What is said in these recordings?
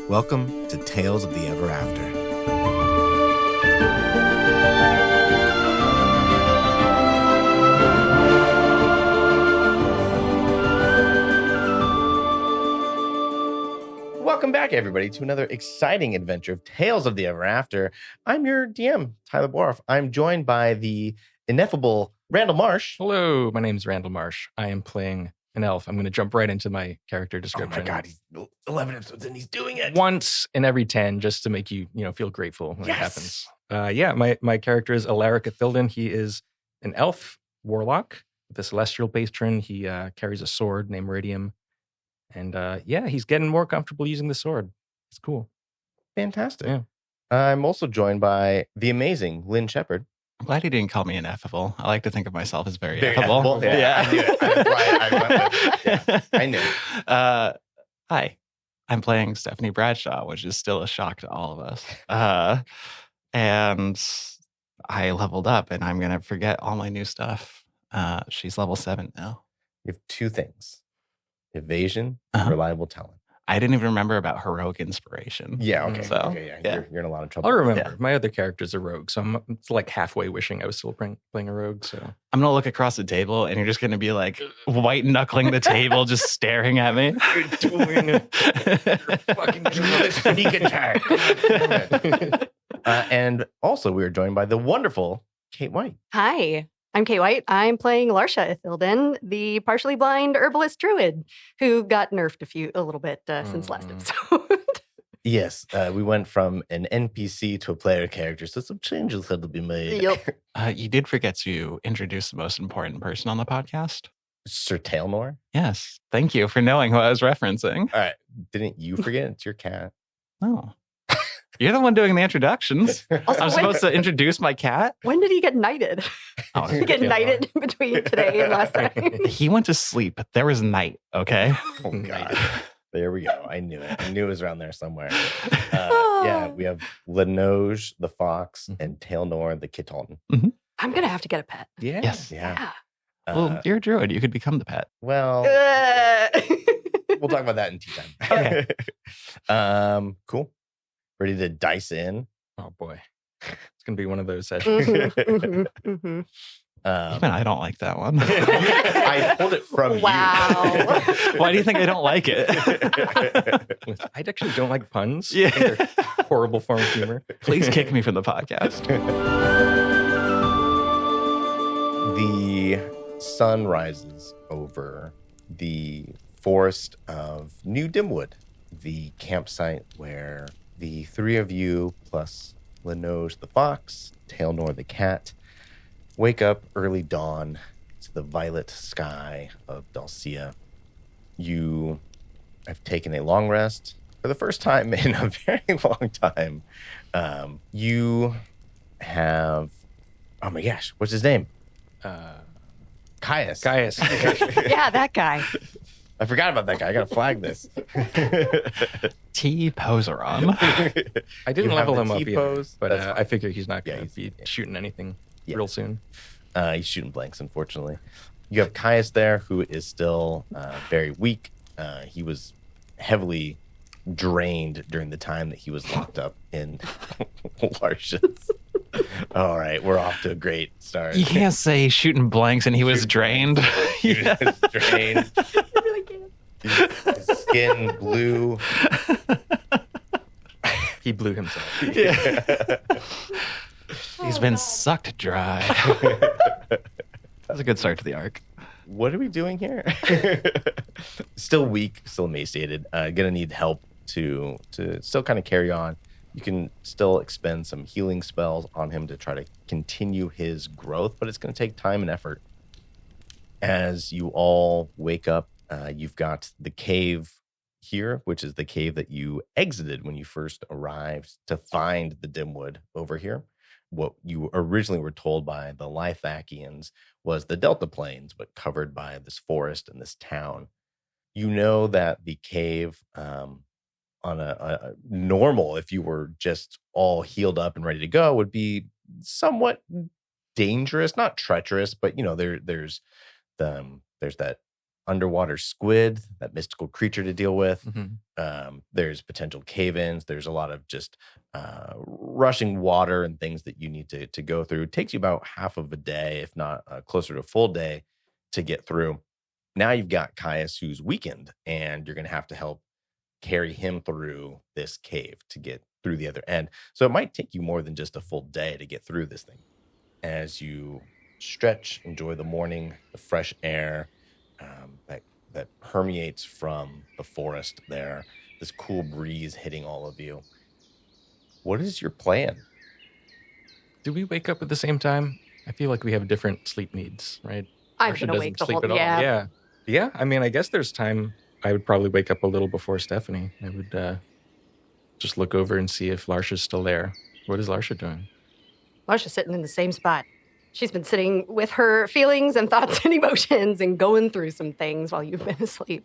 Welcome to Tales of the Ever After. Welcome back, everybody, to another exciting adventure of Tales of the Ever After. I'm your DM, Tyler Borff. I'm joined by the ineffable Randall Marsh. Hello, my name's Randall Marsh. I am playing an elf. I'm going to jump right into my character description. Oh my God, he's 11 episodes and he's doing it. Once in every 10, just to make you, feel grateful when it happens. My character is Elaric Athilden. He is an elf warlock with a celestial patron. He carries a sword named Meridium. And he's getting more comfortable using the sword. It's cool. Fantastic. Yeah. I'm also joined by the amazing Lynn Shephard. I'm glad he didn't call me ineffable. I like to think of myself as very effable. Yeah, I knew it. That's why I went with it. I knew. Hi, I'm playing Stephanie Bradshaw, which is still a shock to all of us. And I leveled up, and I'm going to forget all my new stuff. She's level 7 now. You have two things. Evasion and reliable talent. I didn't even remember about heroic inspiration. Yeah, okay. So, yeah. You're in a lot of trouble. I'll remember. Yeah. My other character's a rogue, so it's like halfway wishing I was still playing a rogue. So I'm going to look across the table, and you're just going to be like white knuckling the table, just staring at me. You're doing fucking sneak attack. And also, we are joined by the wonderful Kate White. Hi, I'm Kate White. I'm playing Larsha Athilden, the partially blind herbalist druid who got nerfed a little bit since last episode. Yes, we went from an NPC to a player character, so some changes had to be made. Yep. You did forget to introduce the most important person on the podcast. Sir Tailnor? Yes. Thank you for knowing who I was referencing. All right. Didn't you forget? It's your cat. Oh. You're the one doing the introductions. Also, I'm supposed to introduce my cat? When did he get knighted? Oh, Did he get knighted between today and last time? He went to sleep. There was night, okay? Oh, God. There we go. I knew it. I knew it was around there somewhere. We have Lenoge, the fox, and Tailnor, the Kiton. Mm-hmm. I'm going to have to get a pet. Yeah. Yes. Yeah. Well, you're a druid. You could become the pet. Well, we'll talk about that in tea time. Okay. Cool. Ready to dice in? oh boy, it's gonna be one of those sessions. Mhm, mhm. Even I don't like that one. I pulled it from Wow. you. Why do you think I don't like it? I actually don't like puns. Yeah. I think they're a horrible form of humor. Please kick me from the podcast. The sun rises over the forest of New Dimwood, the campsite where the three of you, plus Lenoge the fox, Tailnor the cat, wake up early dawn to the violet sky of Dulcia. You have taken a long rest for the first time in a very long time. You have, oh my gosh, what's his name? Caius. Caius. Yeah, that guy. I forgot about that guy. I gotta flag this. T. Poseron. I didn't You have level the him up either, T-pose. but That's fine. I figure he's not going to he's- be shooting anything Yeah. real soon. He's shooting blanks, unfortunately. You have Caius there, who is still very weak. He was heavily drained during the time that he was locked up in Larsha's. All right, we're off to a great start. You can't say shooting blanks and he was drained. He was drained. I really can't. His skin blue. He blew himself. Yeah. He's been sucked dry. That's a good start to the arc. What are we doing here? Still weak, still emaciated. Gonna need help to still kind of carry on. You can still expend some healing spells on him to try to continue his growth, but it's going to take time and effort. As you all wake up, you've got the cave here, which is the cave that you exited when you first arrived to find the Dimwood over here. What you originally were told by the Lithakians was the Delta Plains, but covered by this forest and this town. You know that the cave, on a normal, if you were just all healed up and ready to go, would be somewhat dangerous, not treacherous, but there's that underwater squid, that mystical creature to deal with. Mhm. There's potential cave-ins. There's a lot of just rushing water and things that you need to go through. It takes you about half of a day, if not closer to a full day, to get through. Now you've got Caius, who's weakened, and you're going to have to help carry him through this cave to get through the other end. So it might take you more than just a full day to get through this thing. As you stretch, enjoy the morning, the fresh air that permeates from the forest there, this cool breeze hitting all of you. What is your plan? Do we wake up at the same time? I feel like we have different sleep needs, right? I've Marsha been awake the doesn't sleep whole. at all. Yeah. Yeah. I mean, I guess there's time. I would probably wake up a little before Stephanie. I would just look over and see if Larsha's still there. What is Larsha doing? Larsha's sitting in the same spot. She's been sitting with her feelings and thoughts and emotions and going through some things while you've been asleep.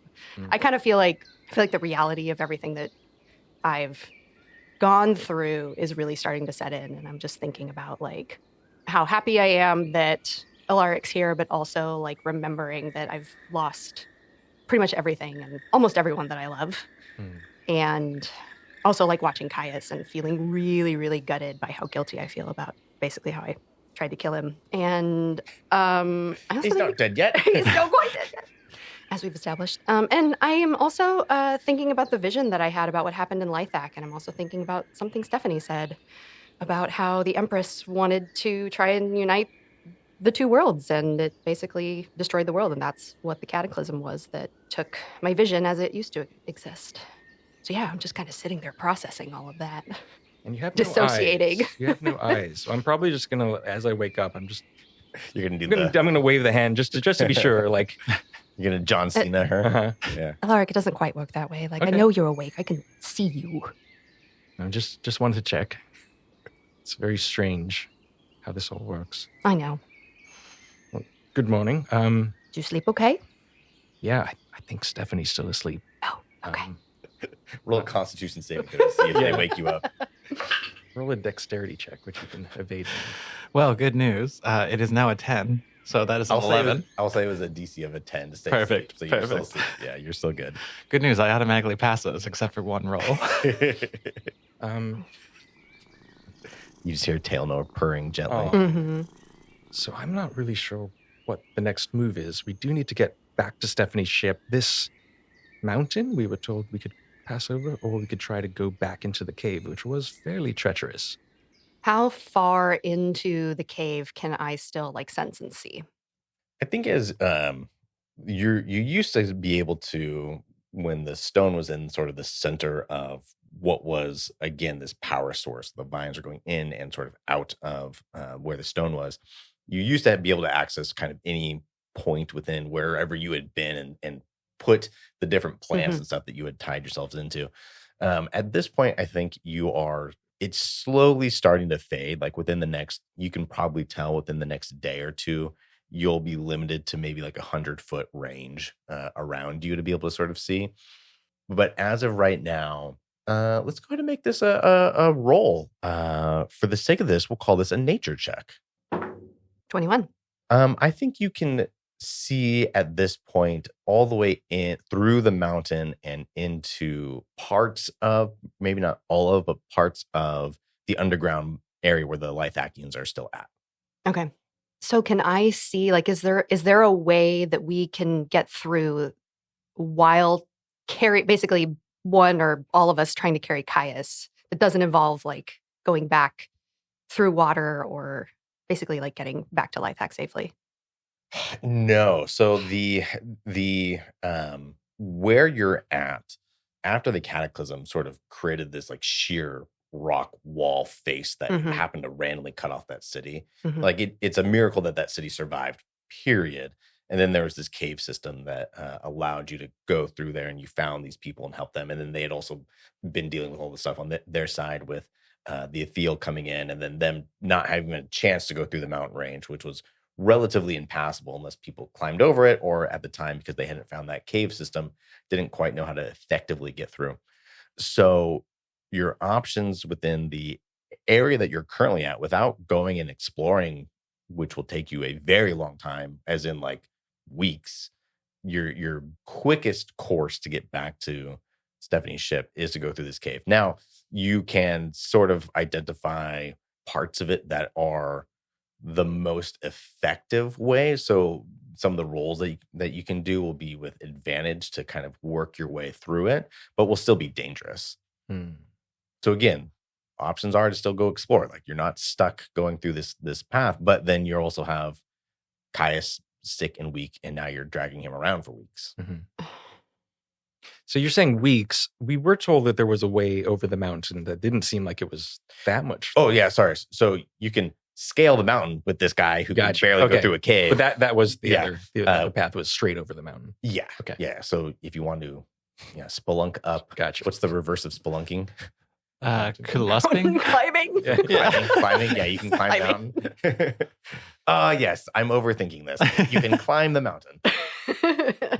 I kind of feel like the reality of everything that I've gone through is really starting to set in, and I'm just thinking about like how happy I am that Elaric's here, but also like remembering that I've lost pretty much everything and almost everyone that I love. And also like watching Caius and feeling really, really gutted by how guilty I feel about basically how I tried to kill him. And I also He's not dead yet. he's still quite dead yet, as we've established. And I am also thinking about the vision that I had about what happened in Lythak, and I'm also thinking about something Stephanie said about how the Empress wanted to try and unite the two worlds, and it basically destroyed the world, and that's what the cataclysm was that took my vision as it used to exist. So yeah, I'm just kind of sitting there processing all of that. And you have Dissociating. No eyes. You have no eyes. So I'm probably just gonna, as I wake up, I'm You're gonna wave the hand just to be sure. Like you're gonna John Cena her. Yeah. Elaric, it doesn't quite work that way. Like, Okay. I know you're awake. I can see you. I just wanted to check. It's very strange how this all works. I know. Good morning. Did you sleep okay? Yeah, I think Stephanie's still asleep. Oh, okay. Roll a Constitution saving throw to see if they wake you up. Roll a dexterity check, which you can evade. Well, good news. It is now a 10, so that is an 11. I'll say it was a DC of a 10 to stay Perfect, asleep. So you're still perfect. asleep. Yeah, you're still good. Good news. I automatically pass those except for one roll. You just hear Tailnor purring gently. Oh. Mm-hmm. So I'm not really sure what the next move is. We do need to get back to Stephanie's ship. This mountain, we were told we could pass over, or we could try to go back into the cave, which was fairly treacherous. How far into the cave can I still like sense and see? I think as you used to be able to, when the stone was in sort of the center of what was, again, this power source, the vines are going in and sort of out of where the stone was. You used to be able to access kind of any point within wherever you had been and put the different plants and stuff that you had tied yourselves into. At this point, I think it's slowly starting to fade. Like within the next, you can probably tell within the next day or two, you'll be limited to maybe like 100-foot range around you to be able to sort of see. But as of right now, let's go ahead and make this a roll. For the sake of this, we'll call this a nature check. 21. I think you can see at this point all the way in through the mountain and into parts of, maybe not all of, but parts of the underground area where the Lythakians are still at. Okay. So can I see, like, is there a way that we can get through while basically one or all of us trying to carry Caius that doesn't involve like going back through water or basically like getting back to Lythak safely? No. So the where you're at after the cataclysm sort of created this like sheer rock wall face that happened to randomly cut off that city. Like it's a miracle that city survived, period. And then there was this cave system that allowed you to go through there, and you found these people and helped them. And then they had also been dealing with all the stuff on their side with the Athel coming in, and then them not having a chance to go through the mountain range, which was relatively impassable unless people climbed over it, or at the time, because they hadn't found that cave system, didn't quite know how to effectively get through. So your options within the area that you're currently at, without going and exploring, which will take you a very long time, as in like weeks, your quickest course to get back to Stephanie's ship is to go through this cave. Now, you can sort of identify parts of it that are the most effective way. So some of the rolls that you can do will be with advantage to kind of work your way through it, but will still be dangerous. So again, options are to still go explore. Like, you're not stuck going through this path, but then you also have Caius sick and weak, and now you're dragging him around for weeks. So you're saying weeks. We were told that there was a way over the mountain that didn't seem like it was that much. Oh, yeah, sorry. So you can scale the mountain with this guy who can barely go through a cave. But that was the other path was straight over the mountain. Yeah. Okay. Yeah. So if you want to spelunk up. Gotcha. What's the reverse of spelunking? Clusping? Climbing. Climbing. Yeah, you can climb down. Yes, I'm overthinking this. You can climb the mountain.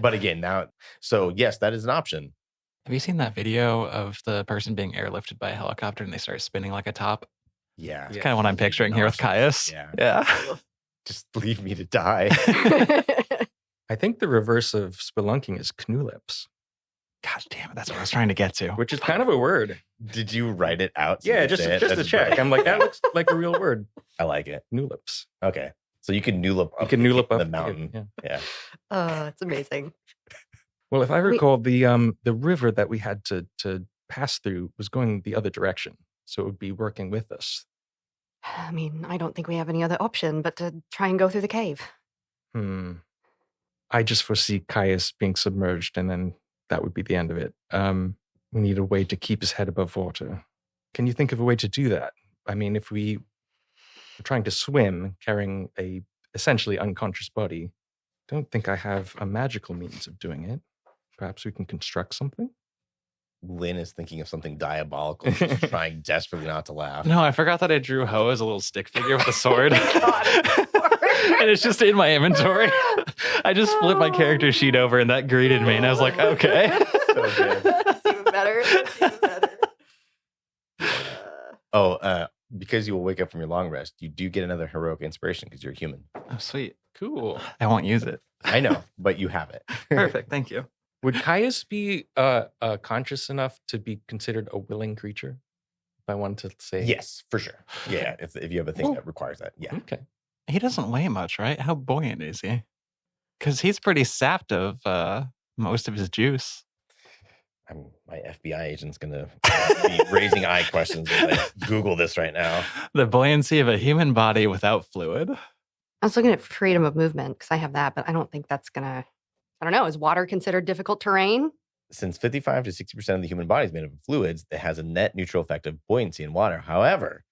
But again, so yes, that is an option. Have you seen that video of the person being airlifted by a helicopter and they start spinning like a top? Yeah. It's kind of what I'm picturing here with Caius. Yeah. Just leave me to die. I think the reverse of spelunking is canoe lips. God damn it, that's what I was trying to get to. Which is kind of a word. Did you write it out? Yeah, just to check. I'm like, that looks like a real word. I like it. Canoe lips. Okay. So you can noodle up. You can noodle up the mountain. Yeah. It's amazing. Well, if I recall, the river that we had to pass through was going the other direction, so it would be working with us. I mean, I don't think we have any other option but to try and go through the cave. I just foresee Caius being submerged, and then that would be the end of it. We need a way to keep his head above water. Can you think of a way to do that? I mean, if we were trying to swim carrying a essentially unconscious body, don't think I have a magical means of doing it. Perhaps we can construct something? Lynn is thinking of something diabolical. She's trying desperately not to laugh. No, I forgot that I drew Ho as a little stick figure with a sword. And it's just in my inventory. I just flipped my character sheet over and that greeted me. And I was like, okay. So good. That's even better. Because you will wake up from your long rest, you do get another heroic inspiration because you're human. Oh, sweet. Cool. I won't use it. I know, but you have it. Perfect. Thank you. Would Caius be conscious enough to be considered a willing creature? If I wanted to say. Yes, for sure. Yeah, if you have a thing that requires that. Yeah. Okay. He doesn't weigh much, right? How buoyant is he? Because he's pretty sapped of most of his juice. My FBI agent's going to be raising eye questions as I Google this right now. The buoyancy of a human body without fluid. I was looking at freedom of movement because I have that, but I don't think that's going to, I don't know. Is water considered difficult terrain? Since 55 to 60% of the human body is made up of fluids, it has a net neutral effect of buoyancy in water. However,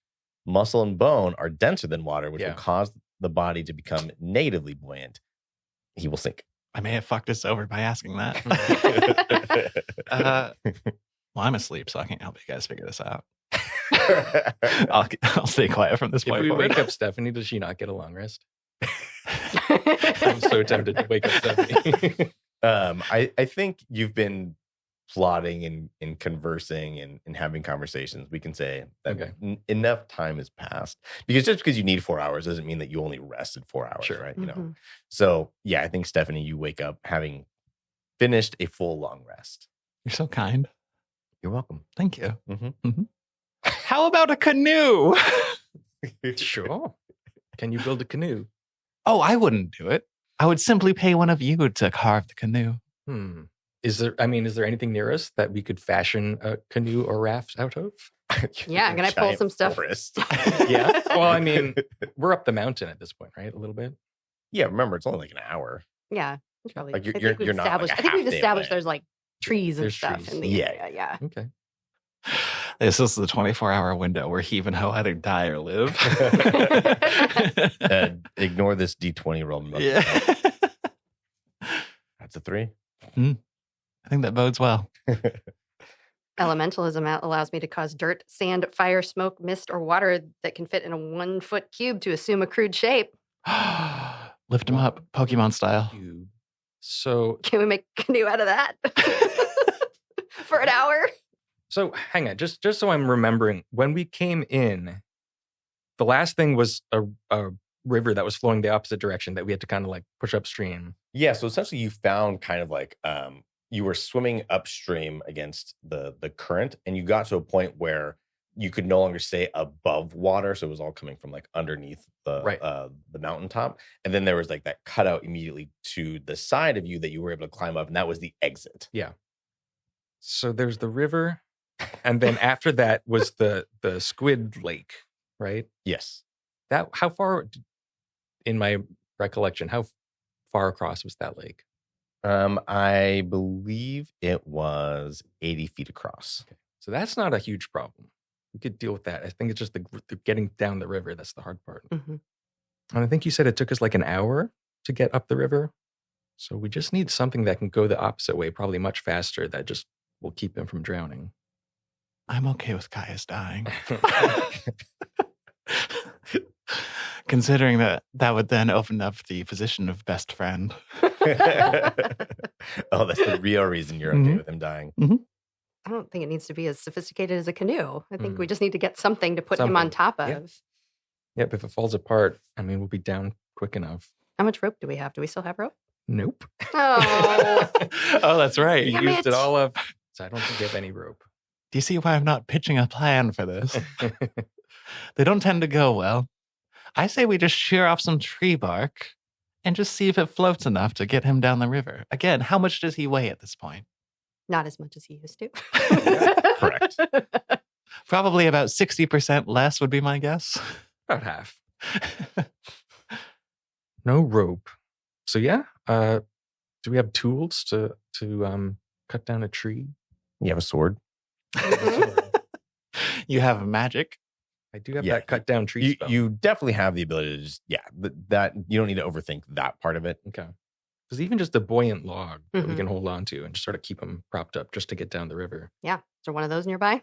muscle and bone are denser than water, which will cause the body to become negatively buoyant. He will sink. I may have fucked us over by asking that. Well, I'm asleep, so I can't help you guys figure this out. I'll stay quiet from this point If we forward. wake up Stephanie, does she not get a long rest? I'm so tempted to wake up Stephanie. I think you've been plotting and conversing and having conversations. We can say that enough time has passed, because just because you need 4 hours doesn't mean that you only rested 4 hours, right? You know. So yeah, I think Stephanie, you wake up having finished a full long rest. You're so kind. You're welcome. Thank you. How about a canoe? Sure. Can you build a canoe? Oh, I wouldn't do it. I would simply pay one of you to carve the canoe. Is there anything near us that we could fashion a canoe or raft out of? Yeah, can I pull some stuff? Yeah. Well, I mean, we're up the mountain at this point, right? A little bit. Yeah. Remember, it's only like an hour. Yeah. Probably. Like you're not. Like I think we've a half day established away. there's like trees and There's stuff trees. in the area. Yeah. Okay. This is the 24-hour window where Heave and Ho either die or live. Ignore this D20 roll. Yeah. That's a 3. I think that bodes well. Elementalism allows me to cause dirt, sand, fire, smoke, mist, or water that can fit in a 1-foot cube to assume a crude shape. Lift him up, Pokemon style. So Can we make a canoe out of that for an hour? So hang on, just so I'm remembering, when we came in, the last thing was a river that was flowing the opposite direction that we had to kind of like push upstream. Yeah, so essentially you found kind of like you were swimming upstream against the current, and you got to a point where you could no longer stay above water, so it was all coming from like underneath the mountaintop, and then there was like that cutout immediately to the side of you that you were able to climb up, and that was the exit. Yeah. So there's the river, and then after that was the squid lake, right? Yes. That how far, in my recollection, how far across was that lake? I believe it was 80 feet across. Okay. So that's not a huge problem. We could deal with that. I think it's just the getting down the river that's the hard part. Mm-hmm. And I think you said it took us like an hour to get up the river. So we just need something that can go the opposite way, probably much faster, that just will keep him from drowning. I'm okay with Caius dying. Considering that would then open up the position of best friend. Oh, that's the real reason you're okay with him dying. I don't think it needs to be as sophisticated as a canoe. I think we just need to get something to put him on top of. Yeah. Yep, if it falls apart, I mean, we'll be down quick enough. How much rope do we have? Do we still have rope? Nope. Oh, Oh, that's right. You Damn used it it. all up, so I don't think we have any rope. Do you see why I'm not pitching a plan for this? They don't tend to go well. I say we just shear off some tree bark and just see if it floats enough to get him down the river. Again, how much does he weigh at this point? not as much as he used to. Correct. Probably about 60% less would be my guess. About half. No rope. So yeah, do we have tools to cut down a tree? You have a sword. You have magic. I do have Yeah, that cut down tree You, spell. you definitely have the ability to just, that you don't need to overthink that part of it. Okay. Because even just a buoyant log that we Mhm. can hold on to and just sort of keep them propped up just to get down the river. Yeah. Is there one of those nearby?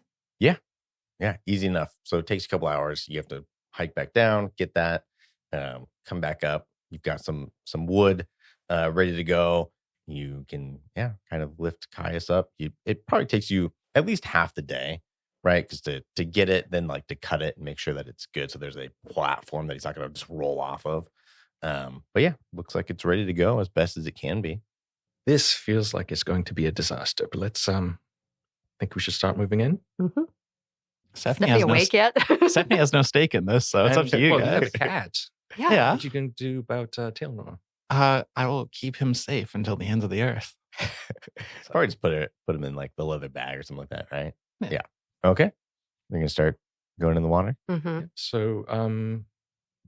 Yeah, easy enough. So it takes a couple hours. You have to hike back down, get that, come back up. You've got some wood ready to go. You can, kind of lift Caius up. It probably takes you at least half the day, right? Because to get it, then like to cut it and make sure that it's good. So there's a platform that he's not going to just roll off of. But yeah, looks like it's ready to go as best as it can be. This feels like it's going to be a disaster, but let's think we should start moving in. Mm-hmm. Stephanie Stephanie awake yet? Stephanie has no stake in this, so it's up to you well, guys. have a cat. Yeah. What you can do about Tailnor? I will keep him safe until the ends of the earth. Probably just put him in like the leather bag or something like that, right? Yeah. Okay. We're gonna start going in the water. Mm-hmm. So,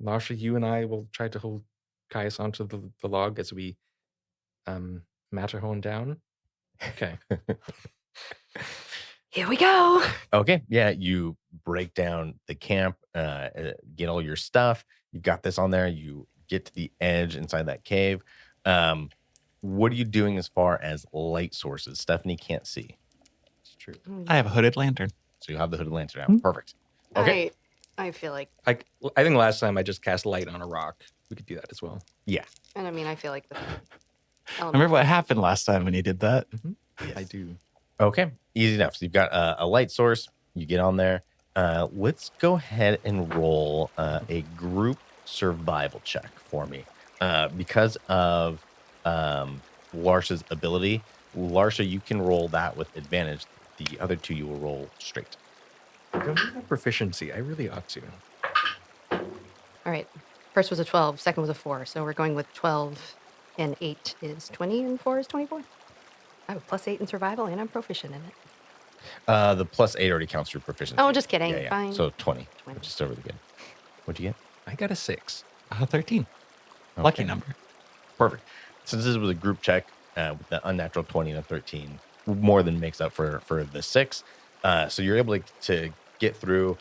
Larsha, you and I will try to hold Caius onto the log as we Matterhorn down. Okay. Here we go. Okay. Yeah. You break down the camp, get all your stuff. You've got this on there. You get to the edge inside that cave. What are you doing as far as light sources? Stephanie can't see. It's true. I have a hooded lantern. So you have the hooded lantern out. Perfect. Okay. I feel like, I think last time I just cast light on a rock. We could do that as well. and I mean, I feel like the Remember what happened last time when you did that? I do. Okay. Easy enough. So you've got a light source. You get on there. Let's go ahead and roll a group survival check for me. Because of Larsha's ability, Larsha, you can roll that with advantage. The other two you will roll straight. I don't have proficiency. I really ought to. all right. First was a 12, second was a 4. So we're going with 12 and 8 is 20 and 4 is 24. I have a +8 in survival and I'm proficient in it. The +8 already counts your proficiency. Oh, just kidding. Yeah. Fine. So 20, 20. which is still really good. What'd you get? I got a 6. 13. Lucky Okay. number. Perfect. Since this was a group check with the unnatural 20 and a 13, more than makes up for the 6. So you're able to get through.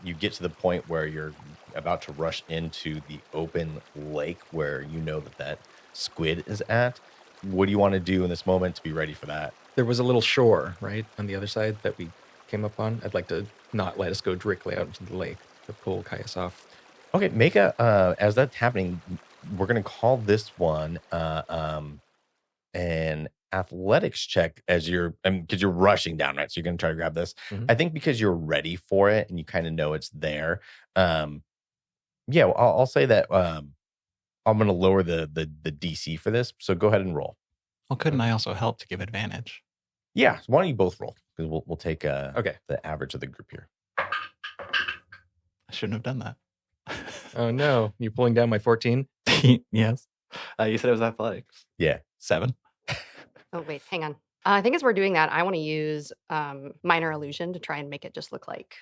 You get to the point where you're about to rush into the open lake where you know that squid is at. What do you want to do in this moment to be ready for that? There was a little shore, right, on the other side that we came up on. I'd like to not let us go directly out into the lake to pull Caius off. Okay, make as that's happening, we're gonna call this one an athletics check as because you're rushing down, right? So you're gonna try to grab this. Mhm. I think because you're ready for it and you kind of know it's there. Yeah, well, I'll say that I'm going to lower the DC for this. So go ahead and roll. Well, couldn't I also help to give advantage? Yeah, so why don't you both roll? Because we'll take Okay. the average of the group here. I shouldn't have done that. Oh no, you pulling down my 14? Yes. You said it was athletics. Yeah. 7. Oh, wait, hang on. I think as we're doing that, I want to use minor illusion to try and make it just look like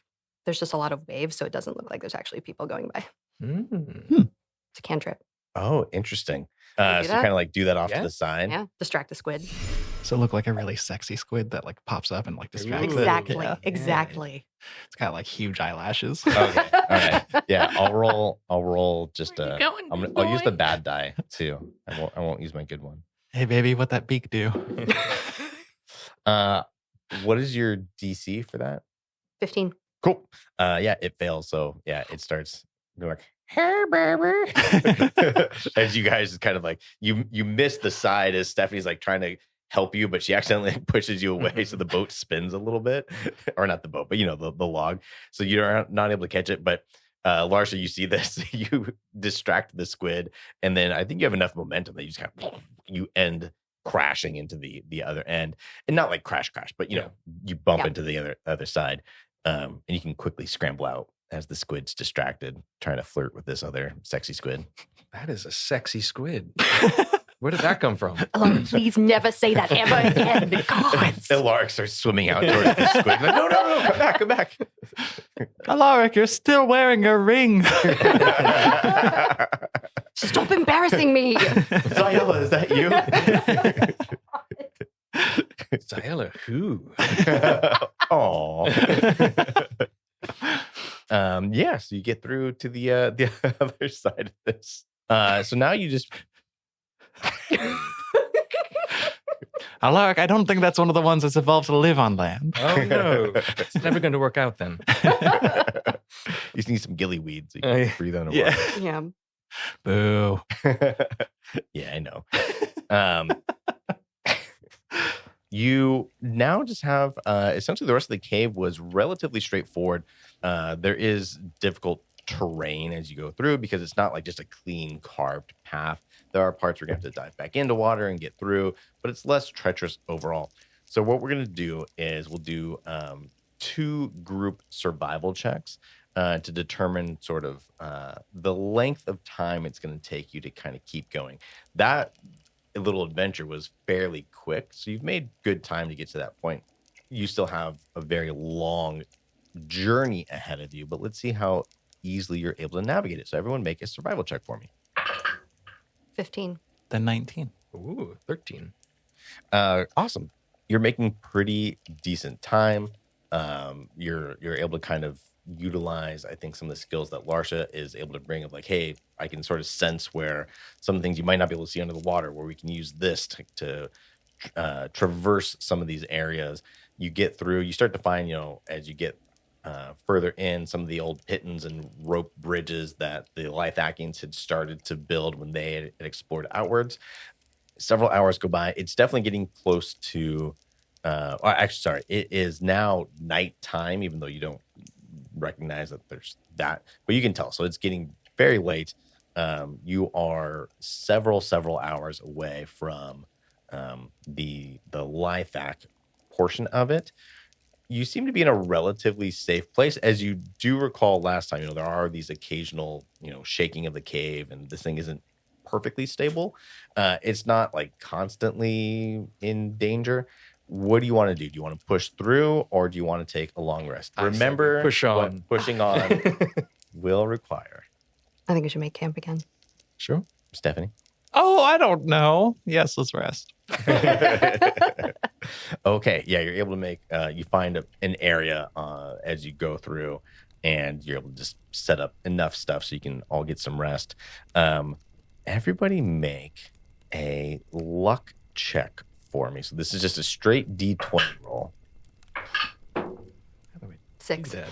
there's just a lot of waves, so it doesn't look like there's actually people going by. It's a cantrip. Oh, interesting. Can you So do kind of like do that off Yeah. to the side. Yeah, distract the squid. So it looked like a really sexy squid that like pops up and like distracts it. Exactly, Yeah. exactly. It's got like huge eyelashes. Okay. All right. Yeah, I'll roll just Where you going, I'll use the boy? bad die too. I won't use my good one. Hey baby, what that beak do? What is your DC for that? 15. Cool. Yeah, it fails. So yeah, it starts doing like, hey baby. As you guys kind of like you miss the side as Stephanie's like trying to help you, but she accidentally pushes you away, so the boat spins a little bit, or not the boat, but the log. So you're not able to catch it. But Larsha, you see this, you distract the squid, and then I think you have enough momentum that you just kind of you end crashing into the other end, and not like crash, but you bump Yeah. into the other side, and you can quickly scramble out as the squid's distracted, trying to flirt with this other sexy squid. That is a sexy squid. Where did that come from? Oh, please never say that ever again. God. Elaric starts swimming out towards the squid. Like, no, come back. Elaric, you're still wearing a ring. Stop embarrassing me. Zyella, is that you? Zyella, who? Aw. Yeah, so you get through to the other side of this. So now you just Elaric, I don't think that's one of the ones that's evolved to live on land. Oh no, it's never going to work out then. you just need some gilly weeds so you can breathe underwater. Yeah. Yeah. Boo. Yeah, I know. You now just have essentially the rest of the cave was relatively straightforward. There is difficult terrain as you go through because it's not like just a clean carved path. There are parts where you have to dive back into water and get through, but it's less treacherous overall. So what we're going to do is we'll do 2 group survival checks to determine sort of the length of time it's going to take you to kind of keep going. That little adventure was fairly quick, so you've made good time to get to that point. You still have a very long journey ahead of you, but let's see how easily you're able to navigate it. So everyone make a survival check for me. 15. Then 19. Ooh, 13. Awesome. You're making pretty decent time. You're able to kind of utilize, I think, some of the skills that Larsha is able to bring of like, hey, I can sort of sense where some things you might not be able to see under the water, where we can use this to traverse some of these areas. You get through, you start to find, as you get further in, some of the old pittons and rope bridges that the Lithakians had started to build when they had explored outwards. Several hours go by. It's definitely getting close to, it is now nighttime, even though you don't recognize that there's that, but you can tell. So it's getting very late. You are several hours away from the Lithak portion of it. You seem to be in a relatively safe place. As you do recall last time, there are these occasional, shaking of the cave, and this thing isn't perfectly stable. It's not like constantly in danger. What do you want to do? Do you want to push through, or do you want to take a long rest? Remember, push on. what pushing on will require. I think we should make camp again. Sure. Stephanie? Oh, I don't know. Yes, let's rest. Okay, yeah, you're able to make, you find an area as you go through, and you're able to just set up enough stuff so you can all get some rest. Everybody make a luck check for me. So this is just a straight D20 roll. 6. Dad.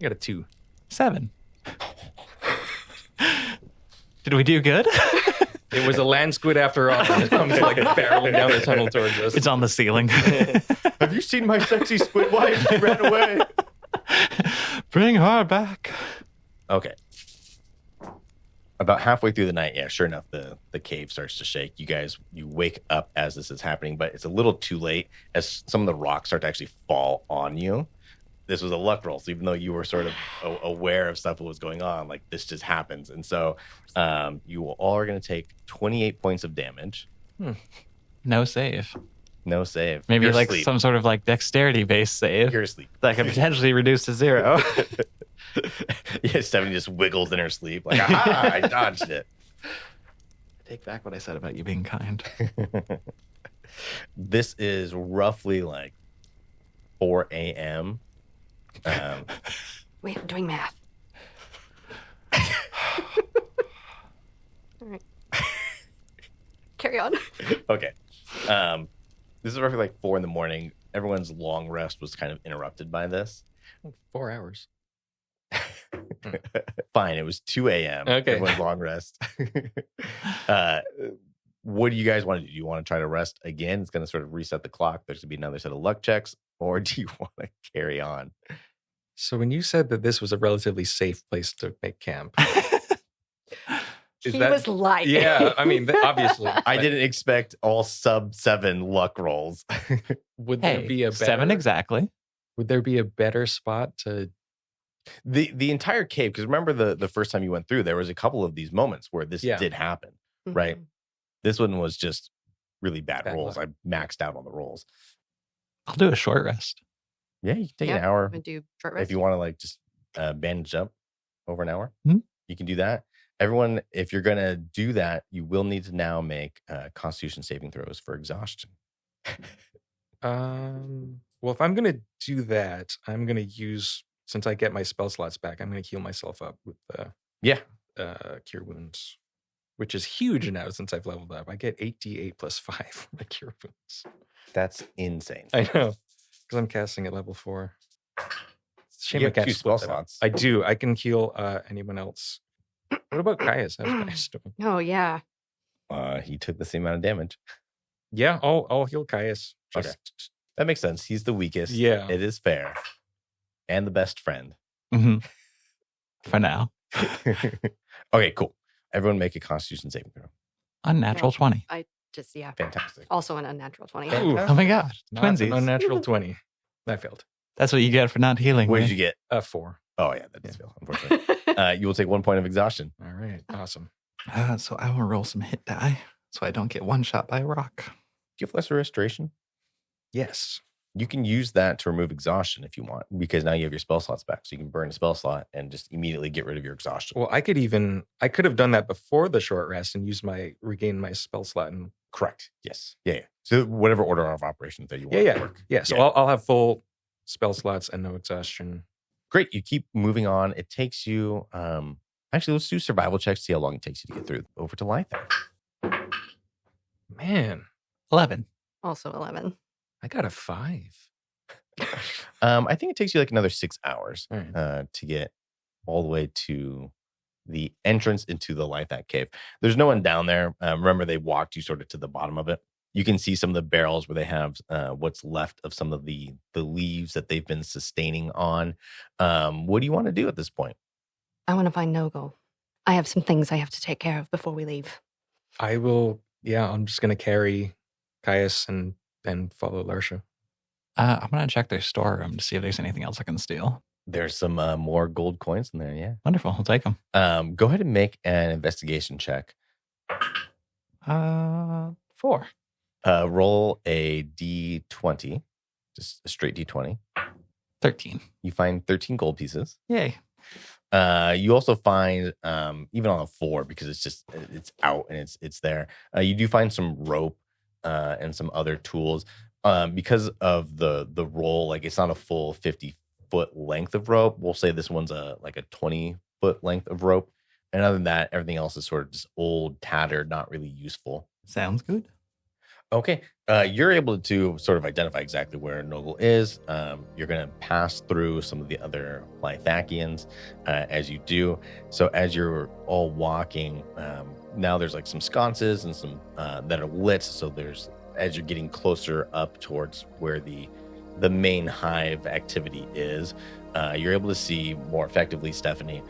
You got a 2. 7. Did we do good? It was a land squid after all. And it comes like barreling down the tunnel towards us. It's on the ceiling. Have you seen my sexy squid wife? She ran away. Bring her back. Okay. About halfway through the night, yeah, sure enough, the cave starts to shake. You wake up as this is happening, but it's a little too late as some of the rocks start to actually fall on you. This was a luck roll, so even though you were sort of aware of stuff that was going on, like this just happens. And so you all are going to take 28 points of damage. No save. No save. Maybe You're like asleep. some sort of like dexterity-based save You're asleep. that can potentially reduce to 0. Yeah, Stephanie just wiggles in her sleep like, aha, I dodged it. Take back what I said about you being kind. This is roughly like 4 a.m. Wait, I'm doing math. All right. Carry on. Okay. This is roughly like 4 a.m. Everyone's long rest was kind of interrupted by this. 4 hours. Fine, it was 2 a.m. Okay. Everyone's long rest. What do you guys want to do? Do you want to try to rest again? It's going to sort of reset the clock. There's going to be another set of luck checks. Or do you want to carry on? So when you said that this was a relatively safe place to make camp, He was lying. Yeah, I mean, obviously. I didn't expect all sub 7 luck rolls. Would there be a better, 7 exactly. Would there be a better spot to? The entire cave, because remember the first time you went through, there was a couple of these moments where this did happen, right? Mhm. This one was just really bad rolls. luck. I maxed out on the rolls. I'll do a short rest. Yeah, you can take an Yeah, hour I'm gonna do short rest. if you want to like just bandage up over an hour. Mhm. You can do that. Everyone, if you're gonna do that, you will need to now make Constitution saving throws for exhaustion. Well, if I'm gonna do that, I'm gonna use, since I get my spell slots back, I'm gonna heal myself up with Yeah. Cure Wounds, which is huge now since I've leveled up. I get 8d8 plus 5 for my Cure Wounds. That's insane. I know, because I'm casting at level 4. It's a shame You I have can't 2 spell split that up. slots. I do. I can heal anyone else. What about Caius? How's Caius doing? Oh yeah. He took the same amount of damage. Yeah, I'll heal Caius. Okay. That makes sense. He's the weakest. Yeah. It is fair. And the best friend. Mm-hmm. For now. Okay, cool. Everyone make a Constitution saving throw. Unnatural 20. Just Fantastic. Also an unnatural 20. Ooh. Oh my God. Not an Twinsies. unnatural 20. That failed. That's what you get for not healing. What me. did you get? 4. Oh, yeah, that does fail, unfortunately. You will take 1 point of exhaustion. All right. Awesome. So I will roll some hit die so I don't get one shot by a rock. Do you have lesser restoration? Yes. You can use that to remove exhaustion if you want, because now you have your spell slots back. So you can burn a spell slot and just immediately get rid of your exhaustion. Well, I could have done that before the short rest and regain my spell slot. And Correct. Yes. Yeah. So whatever order of operations that you want yeah. to work. Yeah. So Yeah. I'll have full spell slots and no exhaustion. Great. You keep moving on. It takes you, actually, let's do survival checks, see how long it takes you to get through. Over to Litha. Man, 11. Also 11. I got a 5. I think it takes you like another 6 hours All right. to get all the way to the entrance into the Lithac cave. There's no one down there. Remember, they walked you sort of to the bottom of it. You can see some of the barrels where they have what's left of some of the leaves that they've been sustaining on. What do you want to do at this point? I want to find Nogo. I have some things I have to take care of before we leave. I will. Yeah, I'm just going to carry Caius and then follow Larsha. I'm going to check their storeroom to see if there's anything else I can steal. There's some more gold coins in there, yeah. Wonderful. I'll take them. Go ahead and make an investigation check. 4. Roll a D20, just a straight D20. 13. You find 13 gold pieces. Yay. You also find, even on a 4, because it's out and it's there. You do find some rope and some other tools. Because of the roll, like it's not a full 50-foot length of rope. We'll say this one's like a 20-foot length of rope. And other than that, everything else is sort of just old, tattered, not really useful. Sounds good. Okay. You're able to sort of identify exactly where Nogle is. You're going to pass through some of the other Lithakians as you do. So as you're all walking, now there's like some sconces and some that are lit. So as you're getting closer up towards where the main hive activity is, you're able to see more effectively, Stephanie.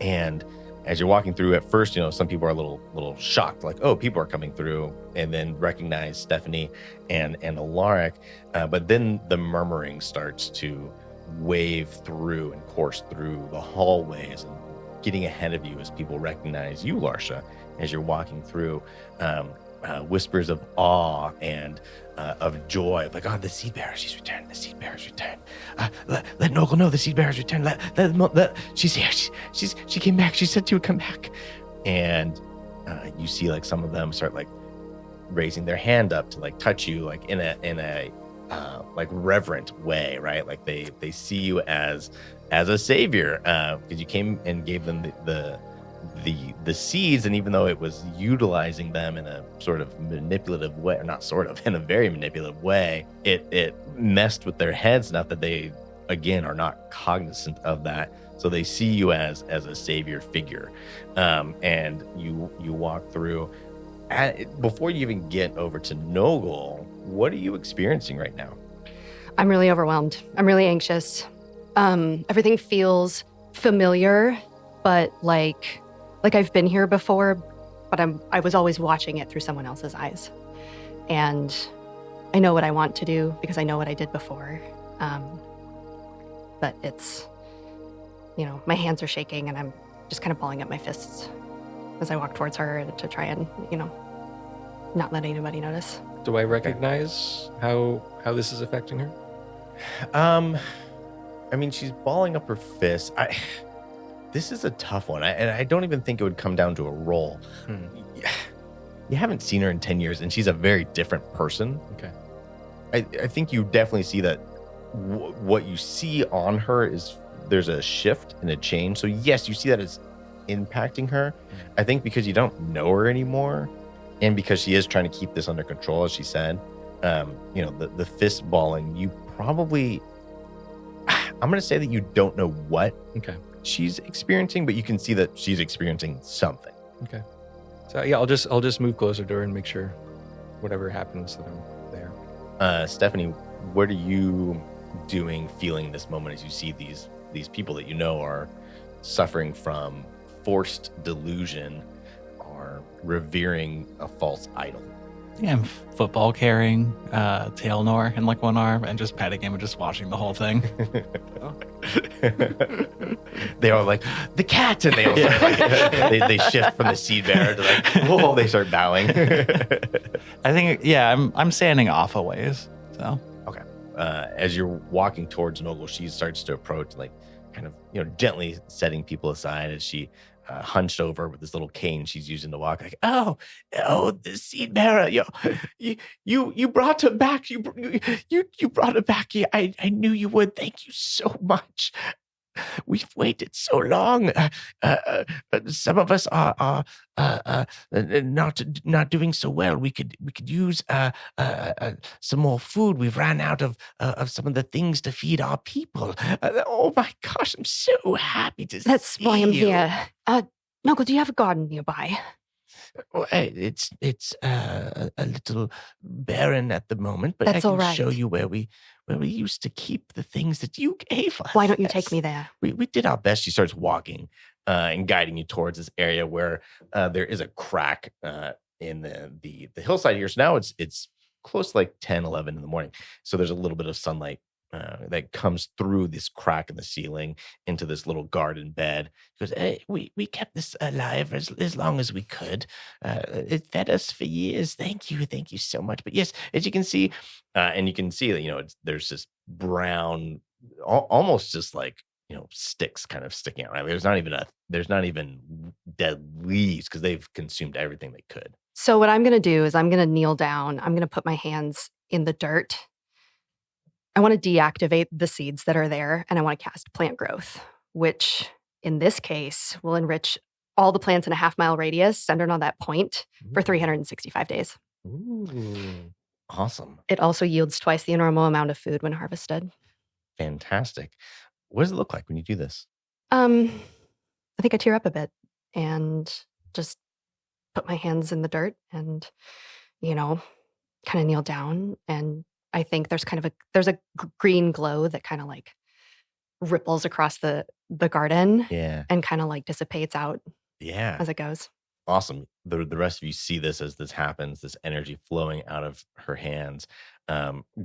And as you're walking through, at first, some people are a little shocked, like, oh, people are coming through, and then recognize Stephanie and Elaric. But then the murmuring starts to wave through and course through the hallways and getting ahead of you as people recognize you, Larsha, as you're walking through. Whispers of awe and of joy, like, oh, the seed bearer, she's returned. The seed bearer's returned. Let Nogel know the seed bearer's returned. Let she's here. She came back. She said she would come back. And you see, like, some of them start like raising their hand up to like touch you, like in a like reverent way, right? Like they see you as a savior, because you came and gave them the seeds, and even though it was utilizing them in a sort of manipulative way, or not sort of, in a very manipulative way, it messed with their heads enough that they, again, are not cognizant of that. So they see you as a savior figure, and you walk through. Before you even get over to Nogel, what are you experiencing right now? I'm really overwhelmed. I'm really anxious. Everything feels familiar, but like I've been here before, but I was always watching it through someone else's eyes. And I know what I want to do because I know what I did before. But it's, my hands are shaking and I'm just kind of balling up my fists as I walk towards her to try and, not let anybody notice. Do I recognize how this is affecting her? I mean, she's balling up her fists. This is a tough one, and I don't even think it would come down to a roll. You haven't seen her in 10 years, and she's a very different person. Okay. I think you definitely see that what you see on her is there's a shift and a change. So yes, you see that it's impacting her. I think because you don't know her anymore, and because she is trying to keep this under control, as she said, the fist balling, you probably, I'm going to say that you don't know what she's experiencing, but you can see that she's experiencing something. Okay. So yeah, I'll just move closer to her and make sure whatever happens that I'm there. Stephanie, what are you doing, feeling in this moment as you see these people that are suffering from forced delusion, are revering a false idol? Yeah, I'm football carrying Tailnor in like one arm and just petting him and just watching the whole thing. They are like, the cat, and they all start, they shift from the seed bearer to like, whoa, they start bowing. I think, I'm standing off a ways. So okay. As you're walking towards Nogel, she starts to approach, like kind of gently setting people aside as she hunched over with this little cane she's using to walk, like, oh, the seed bearer, you brought her back. You brought her back. I knew you would. Thank you so much. We've waited so long. Some of us are not doing so well. We could use some more food. We've ran out of some of the things to feed our people. Oh my gosh, I'm so happy to see you. That's why I'm here. Nogel, do you have a garden nearby? Well, it's a little barren at the moment, but That's I all can right. show you where we used to keep the things that you gave us. Why don't you take me there? We did our best. She starts walking and guiding you towards this area where there is a crack in the hillside here. So now it's close to like 10, 11 in the morning. So there's a little bit of sunlight that comes through this crack in the ceiling into this little garden bed. She goes, hey, we kept this alive as long as we could. It fed us for years. Thank you so much. But yes, as you can see, and you can see that there's this brown, almost just like sticks kind of sticking out. Right? There's not even dead leaves because they've consumed everything they could. So what I'm going to do is I'm going to kneel down. I'm going to put my hands in the dirt. I want to deactivate the seeds that are there, and I want to cast plant growth, which in this case will enrich all the plants in a half-mile radius centered on that point for 365 days. Ooh, awesome. It also yields twice the normal amount of food when harvested. Fantastic. What does it look like when you do this? I think I tear up a bit and just put my hands in the dirt and, kind of kneel down, and I think there's a green glow that kind of like ripples across the garden, Yeah, and kind of like dissipates out. Yeah. as it goes. Awesome. The rest of you see this as this happens, this energy flowing out of her hands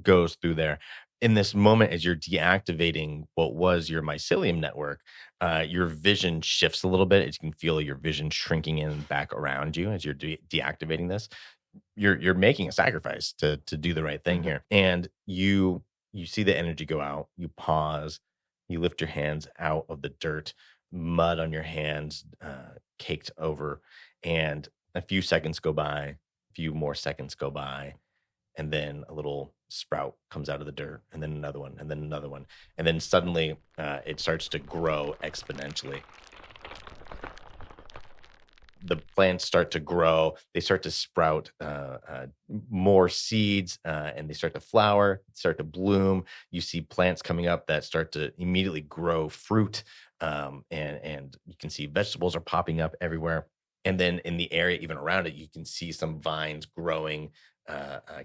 goes through there. In this moment, as you're deactivating what was your mycelium network, your vision shifts a little bit. As you can feel your vision shrinking in back around you as you're deactivating this. You're making a sacrifice to do the right thing here, and you see the energy go out. You pause. You lift your hands out of the dirt, mud on your hands, caked over, and a few seconds go by. A few more seconds go by, and then a little sprout comes out of the dirt, and then another one, and then another one, and then suddenly it starts to grow exponentially. The plants start to grow. They start to sprout more seeds, and they start to flower, start to bloom. You see plants coming up that start to immediately grow fruit, and you can see vegetables are popping up everywhere. And then in the area even around it, you can see some vines growing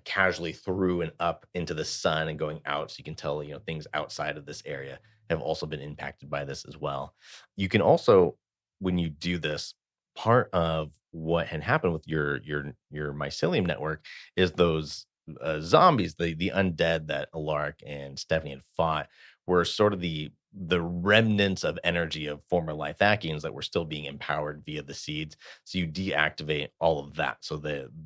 casually through and up into the sun and going out. So you can tell, things outside of this area have also been impacted by this as well. You can also, when you do this, part of what had happened with your mycelium network is those zombies, the undead that Elaric and Stephanie had fought, were sort of the remnants of energy of former Lithakians that were still being empowered via the seeds. So you deactivate all of that, so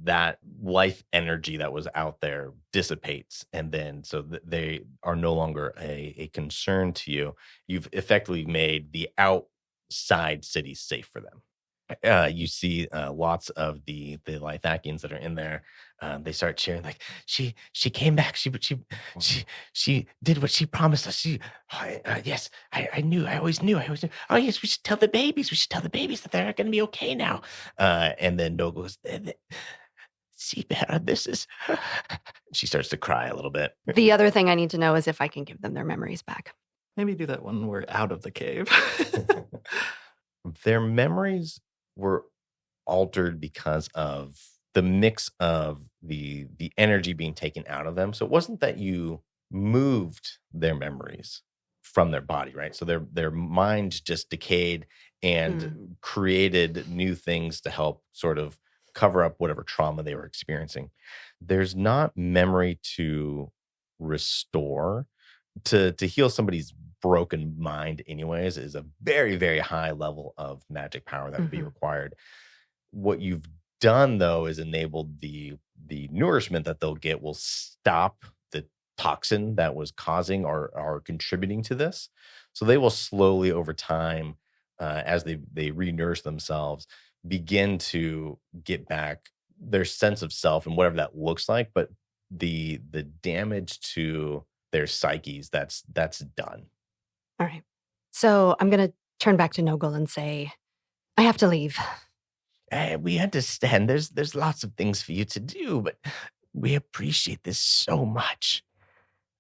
that life energy that was out there dissipates, and then so they are no longer a concern to you. You've effectively made the outside city safe for them. You see lots of the Lithakians that are in there. They start cheering like, she came back. She did what she promised us. Yes, I knew. I always knew. Oh yes, we should tell the babies. We should tell the babies that they're going to be okay now. And then No goes, see, Bella, this is. She starts to cry a little bit. The other thing I need to know is if I can give them their memories back. Maybe do that when we're out of the cave. Their memories were altered because of the mix of the energy being taken out of them. So it wasn't that you moved their memories from their body, right? So their mind just decayed and created new things to help sort of cover up whatever trauma they were experiencing. There's not memory to restore. To heal somebody's broken mind anyways is a very, very high level of magic power that would be required. What you've done though is enabled the nourishment that they'll get will stop the toxin that was causing or contributing to this. So they will slowly over time, as they re-nourish themselves, begin to get back their sense of self and whatever that looks like. But the damage to their psyches, that's done. All right. So I'm going to turn back to Nogul and say, I have to leave. We understand. There's lots of things for you to do, but we appreciate this so much.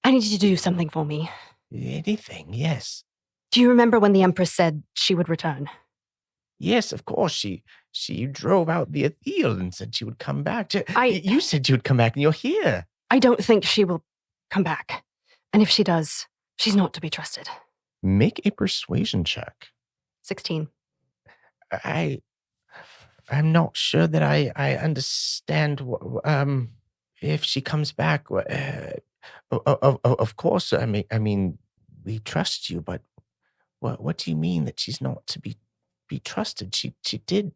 I need you to do something for me. Anything, yes. Do you remember when the Empress said she would return? Yes, of course. She drove out the Athel and said she would come back. You said you would come back, and you're here. I don't think she will come back. And if she does, she's not to be trusted. Make a persuasion check. 16. I'm not sure that I understand if she comes back. Of course, I mean, we trust you, but what do you mean that she's not to be trusted? She did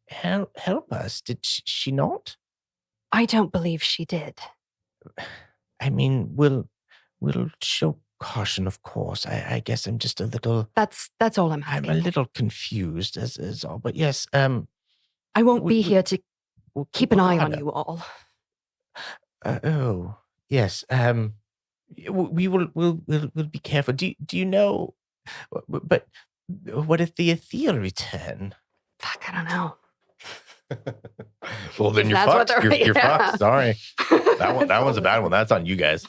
help us, did she not? I don't believe she did. I mean, we'll show caution, of course. I guess I'm just a little. That's all I'm asking. I'm a little confused, as all. But yes, I won't be here to keep an eye on you all. Oh yes. We'll be careful. Do you know? But what if the Athel return? Fuck, I don't know. Well, then you're fucked. You're fucked. Sorry. That one's a bad one. That's on you guys.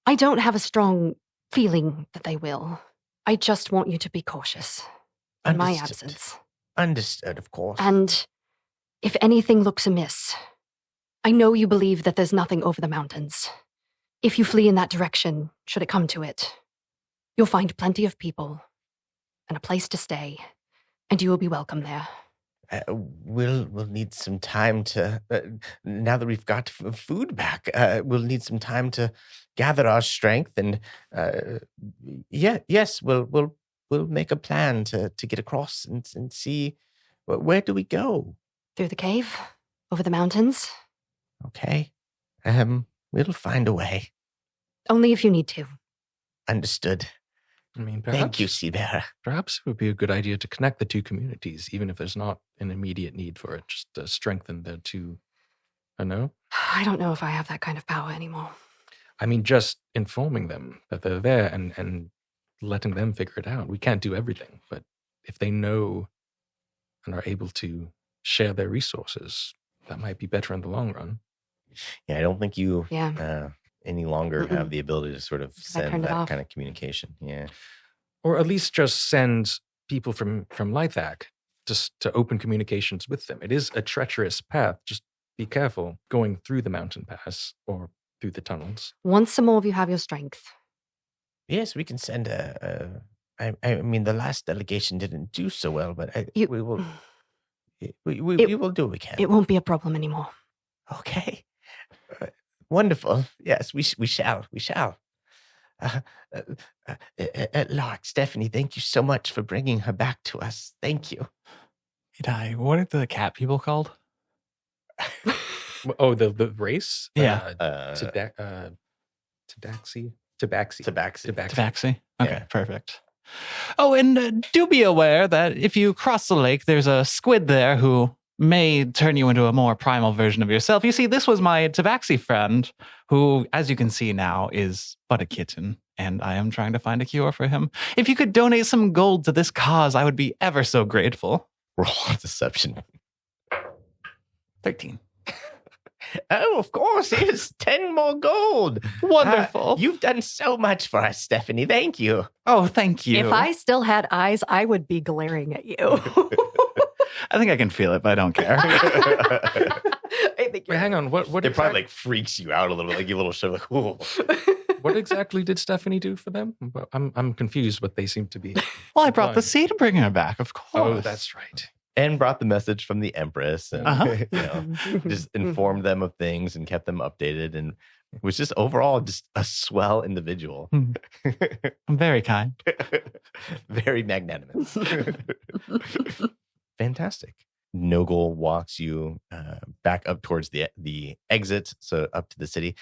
I don't have a strong feeling that they will. I just want you to be cautious in my absence. Understood, of course. And if anything looks amiss, I know you believe that there's nothing over the mountains. If you flee in that direction, should it come to it, you'll find plenty of people and a place to stay And you will be welcome there. We'll need some time to, now that we've got food back, we'll need some time to gather our strength and, we'll make a plan to get across and see, where do we go? Through the cave, over the mountains. Okay. We'll find a way. Only if you need to. Understood. I mean, perhaps, Thank you, Seabearer. perhaps it would be a good idea to connect the two communities, even if there's not an immediate need for it, just to strengthen the two. I know. I don't know if I have that kind of power anymore. I mean, just informing them that they're there and letting them figure it out. We can't do everything, but if they know and are able to share their resources, that might be better in the long run. Yeah, I don't think you Yeah. any longer have the ability to sort of I send turned it that off. kind of communication. Yeah. Or at least just send people from Lythak just to open communications with them. It is a treacherous path. Just be careful going through the mountain pass or through the tunnels. Once some more of you have your strength. Yes, we can send I mean, the last delegation didn't do so well, but You- we will we will do what we can. It won't be a problem anymore. Okay. Wonderful. Yes, we shall. Lark, Stephanie, thank you so much for bringing her back to us. Thank you. What are the cat people called? Oh, the race? Yeah. Tabaxi? Tabaxi. Tabaxi. Tabaxi? Okay, Yeah. perfect. Oh, and do be aware that if you cross the lake, there's a squid there who may turn you into a more primal version of yourself. You see, this was my Tabaxi friend, who, as you can see now, is but a kitten, and I am trying to find a cure for him. If you could donate some gold to this cause, I would be ever so grateful. Roll on deception. 13. Oh, of course. Here's 10 more gold. Wonderful. You've done so much for us, Stephanie. Thank you. Oh, thank you. If I still had eyes, I would be glaring at you. I think I can feel it, but I don't care. I think Wait, you're hang on. What It probably like freaks you out a little bit, like you little show, like, ooh. what exactly did Stephanie do for them? I'm confused what they seem to be. Well, I brought the Fine. sea to bring her back, of course. Oh, that's right. And brought the message from the Empress and Uh-huh. just informed them of things and kept them updated and was just overall just a swell individual. I'm very kind. Very magnanimous. Fantastic. Nogel walks you back up towards the exit, so up to the city,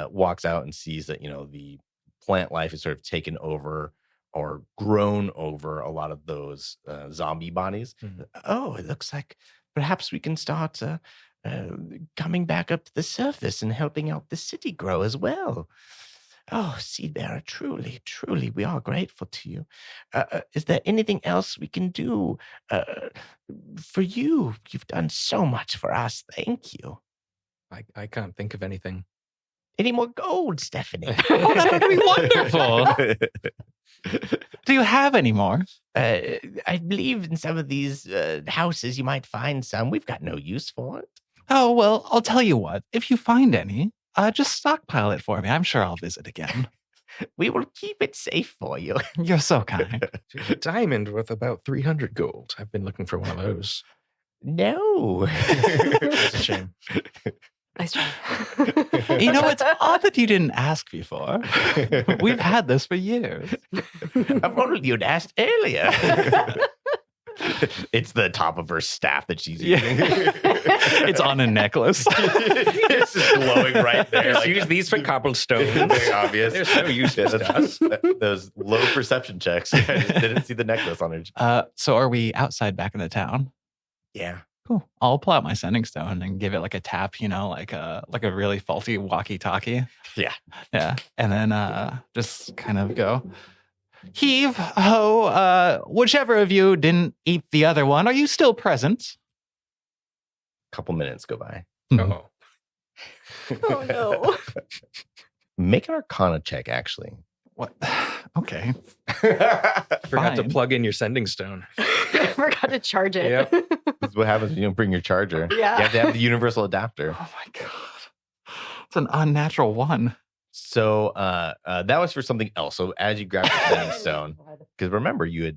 walks out and sees that, the plant life is sort of taken over or grown over a lot of those zombie bodies. Mhm. Oh, it looks like perhaps we can start coming back up to the surface and helping out the city grow as well. Oh, Seedbearer, truly, truly, we are grateful to you. Is there anything else we can do for you? You've done so much for us. Thank you. I can't think of anything. Any more gold, Stephanie? Oh, that would be wonderful. Do you have any more? I believe in some of these houses you might find some. We've got no use for it. Oh, well, I'll tell you what. If you find any, just stockpile it for me. I'm sure I'll visit again. We will keep it safe for you. You're so kind. A diamond worth about 300 gold. I've been looking for one of those. No. That's a shame. nice try. You know, it's odd that you didn't ask before. We've had this for years. I've wondered you'd asked earlier. It's the top of her staff that she's using. It's on a necklace. It's just glowing right there. Just like, use these for cobblestones. very obvious. There's no use Yeah, for that's- us. those low perception checks. I just didn't see the necklace on her. So are we outside back in the town? Yeah. Cool. I'll pull out my sending stone and give it like a tap, like a really faulty walkie-talkie. Yeah. Yeah. And then just kind of go, heave, ho, whichever of you didn't eat the other one, are you still present? Couple minutes go by. Oh, oh no. Make an Arcana check, actually. What? Okay. forgot to Fine. plug in your sending stone. I forgot to charge it. Yep. This is what happens when you don't bring your charger. Yeah. You have to have the universal adapter. Oh my God. It's an unnatural one. So that was for something else. So as you grab the sending stone, because remember you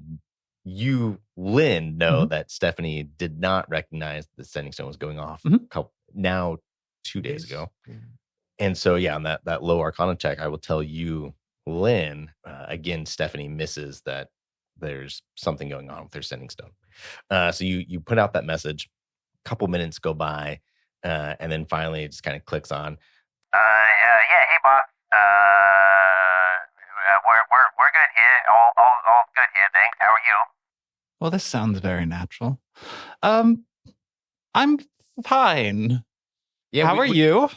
you, Lynn, know that Stephanie did not recognize the sending stone was going off now 2 days ago. And so, on that low Arcana check, I will tell you, Lynn, again, Stephanie misses that there's something going on with her sending stone. So you put out that message, a couple minutes go by, and then finally it just kind of clicks on. Hey, boss. We're good here. All good here. Thanks. How are you? Well, this sounds very natural. I'm fine. Yeah, How are you? We've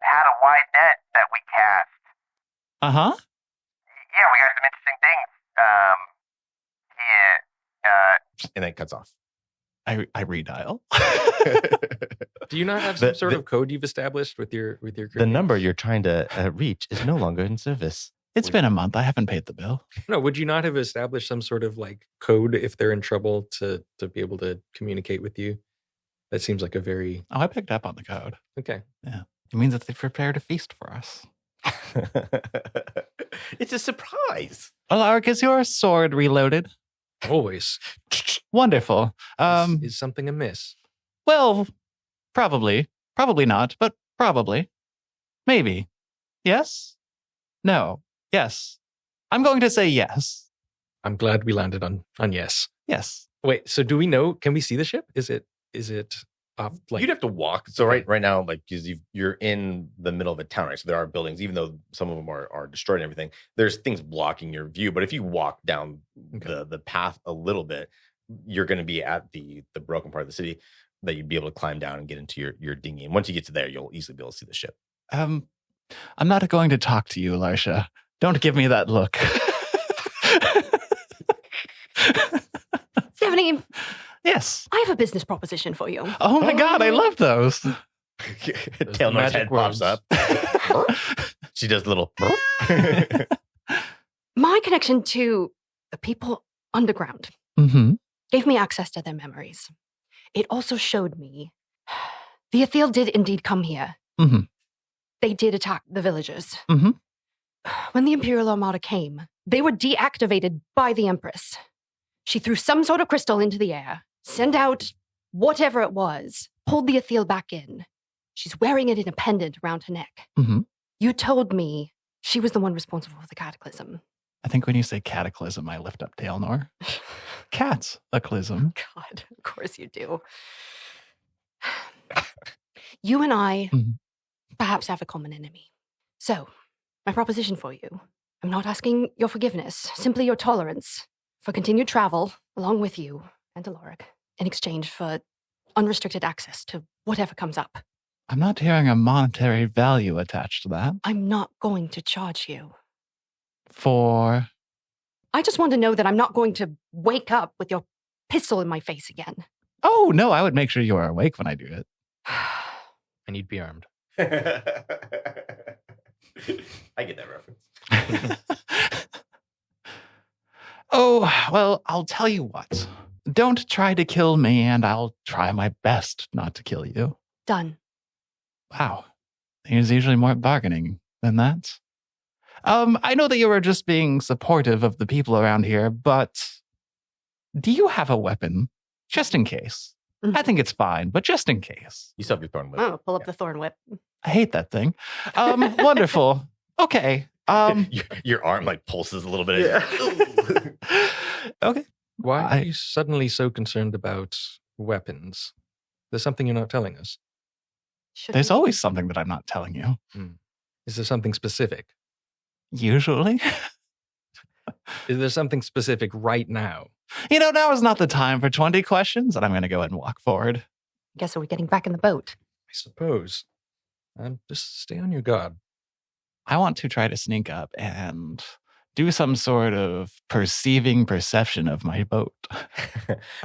had a wide net that we cast. Uh-huh. Yeah, we got some interesting things. And then it cuts off. I redial. Do you not have some sort of code you've established with your The crew? number you're trying to reach is no longer in service. It's been a month. I haven't paid the bill. No, would you not have established some sort of like code if they're in trouble to be able to communicate with you? That seems like a very Oh, I picked up on the code. okay. Yeah. It means that they've prepared a feast for us. It's a surprise. Elaric, is your sword reloaded? Always. Wonderful. Is something amiss? Well, probably. Probably not, but probably. Maybe. Yes? No. Yes. I'm going to say yes. I'm glad we landed on yes. Yes. Wait, so do we know? Can we see the ship? Is it off? Like You'd have to walk. So right now, like, because you're in the middle of a town, right? So there are buildings, even though some of them are destroyed and everything. There's things blocking your view. But if you walk down the path a little bit, you're going to be at the broken part of the city that you'd be able to climb down and get into your dinghy. And once you get to there, you'll easily be able to see the ship. I'm not going to talk to you, Larsha. Don't give me that look. Stephanie, Yes. I have a business proposition for you. Oh my God, I love those. Tailnor's magic head pops words. up. She does a little. My connection to the people underground Mm-hmm. gave me access to their memories. It also showed me the Athel did indeed come here. Mhm. They did attack the villagers. Mhm. When the Imperial Armada came, they were deactivated by the Empress. She threw some sort of crystal into the air, sent out whatever it was, pulled the Athel back in. She's wearing it in a pendant around her neck. Mhm. You told me she was the one responsible for the cataclysm. I think when you say cataclysm, I lift up Tailnor. Cataclysm. God, of course you do. You and I Mhm. perhaps have a common enemy. So, my proposition for you, I'm not asking your forgiveness, simply your tolerance for continued travel along with you and Elaric in exchange for unrestricted access to whatever comes up. I'm not hearing a monetary value attached to that. I'm not going to charge you. For I just want to know that I'm not going to wake up with your pistol in my face again. oh no, I would make sure you are awake when I do it. And you'd be armed. I get that reference. Oh, well, I'll tell you what. Don't try to kill me, and I'll try my best not to kill you. Done. Wow. There's usually more bargaining than that. I know that you were just being supportive of the people around here, but do you have a weapon? Just in case. I think it's fine, but just in case. You still have your thorn whip. Oh, pull up the thorn whip. I hate that thing. Wonderful. Okay. Your arm like pulses a little bit. Okay. Why I- are you suddenly so concerned about weapons? There's something you're not telling us. There's always something that I'm not telling you. Is there something specific? Usually. Is there something specific right now? Now is not the time for 20 questions, and I'm going to go ahead and walk forward. Guess we're getting back in the boat. I suppose. Just stay on your guard. I want to try to sneak up and do some sort of perception of my boat.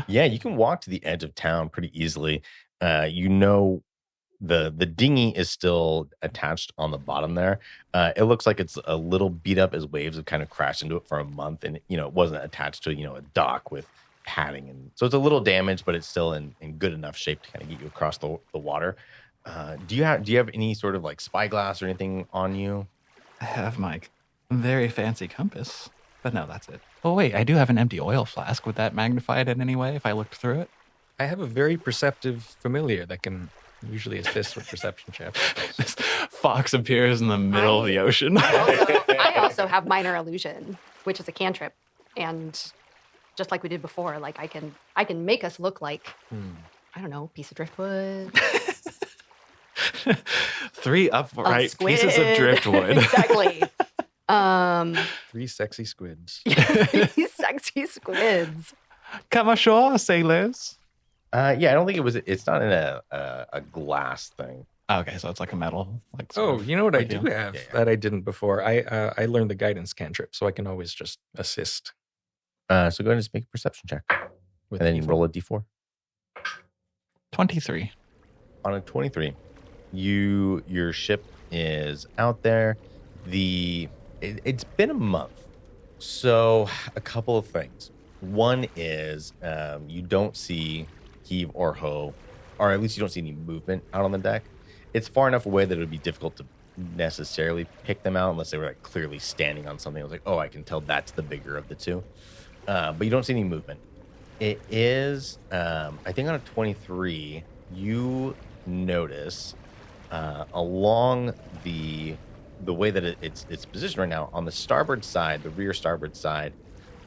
Yeah, you can walk to the edge of town pretty easily. The dinghy is still attached on the bottom there. It looks like it's a little beat up as waves have kind of crashed into it for a month, and it wasn't attached to a dock with padding, and so it's a little damaged, but it's still in good enough shape to kind of get you across the water. Do you have any sort of like spyglass or anything on you? I have my very fancy compass. But no, that's it. Oh, wait, I do have an empty oil flask. Would that magnify it in any way if I looked through it? I have a very perceptive familiar that can usually assist with perception checks. This fox appears in the middle of the ocean. I also have minor illusion, which is a cantrip, and just like we did before, like I can make us look like I don't know, a piece of driftwood. 3 upright squid. pieces of driftwood. Exactly. 3 sexy squids. 3 sexy squids. Come ashore, sailors. Yeah, I don't think it's not in a glass thing. Okay, so it's like a metal. Like Oh, you know what I do do? have Yeah. that I didn't before? I learned the guidance cantrip, so I can always just assist. So go ahead and just make a perception check. With And then you D4. roll a d4. 23. On a 23, your ship is out there. It's been a month. So a couple of things. One is you don't see heave or hoe, or at least you don't see any movement out on the deck. It's far enough away that it would be difficult to necessarily pick them out unless they were like clearly standing on something. I was like, oh, I can tell that's the bigger of the two. But you don't see any movement. It is, I think on a 23, you notice along the way that it's positioned right now, on the starboard side, the rear starboard side,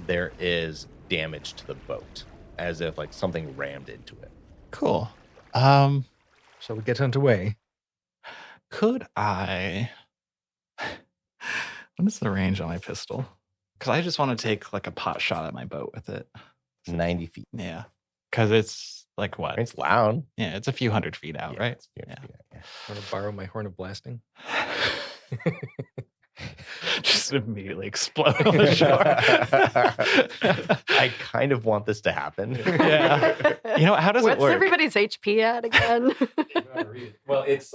there is damage to the boat, as if like something rammed into it. Cool. So we get underway. Could I... What is the range on my pistol? Because I just want to take like a pot shot at my boat with it. 90 feet. Yeah. Because it's like what? It's loud. Yeah, it's a few hundred feet out, Yeah, right? it's few hundred feet out, yeah. Want to borrow my horn of blasting? Just immediately explode on the shore. I kind of want this to happen. Yeah. You know, how does What's it work? everybody's HP at again? Well, it's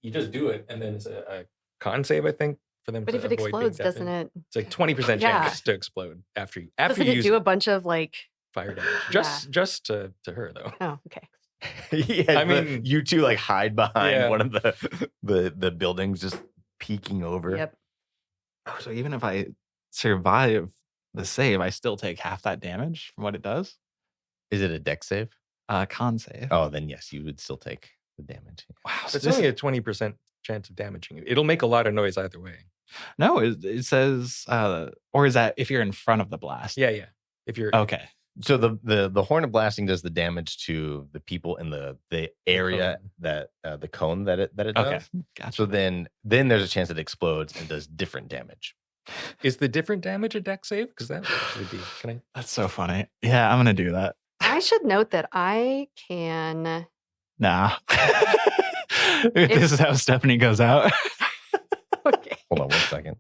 you just do it, and then it's a con save, I think, for them. But to if it avoid being explodes, doesn't deafened. it? It's like 20% Yeah. chance to explode after Doesn't you it use do a bunch of like? fire damage. Just to her though. Oh, okay. Yeah, I mean- you two like hide behind Yeah. one of the buildings, just peeking over. Yep. Oh, so even if I survive the save, I still take half that damage from what it does? Is it a deck save? Con save. Oh, then yes, you would still take the damage. Wow. But So it's this- only a 20% chance of damaging you. It'll make a lot of noise either way. No, it says, or is that if you're in front of the blast? Yeah. If you're Okay. So the horn of blasting does the damage to the people in the area cone. that the cone that it does. Okay. Gotcha. So then there's a chance it explodes and does different damage. is the different damage a deck save? Because that would be. Can I? That's so funny. Yeah, I'm going to do that. I should note that I can. Nah. This is how Stephanie goes out. Okay. Hold on 1 second.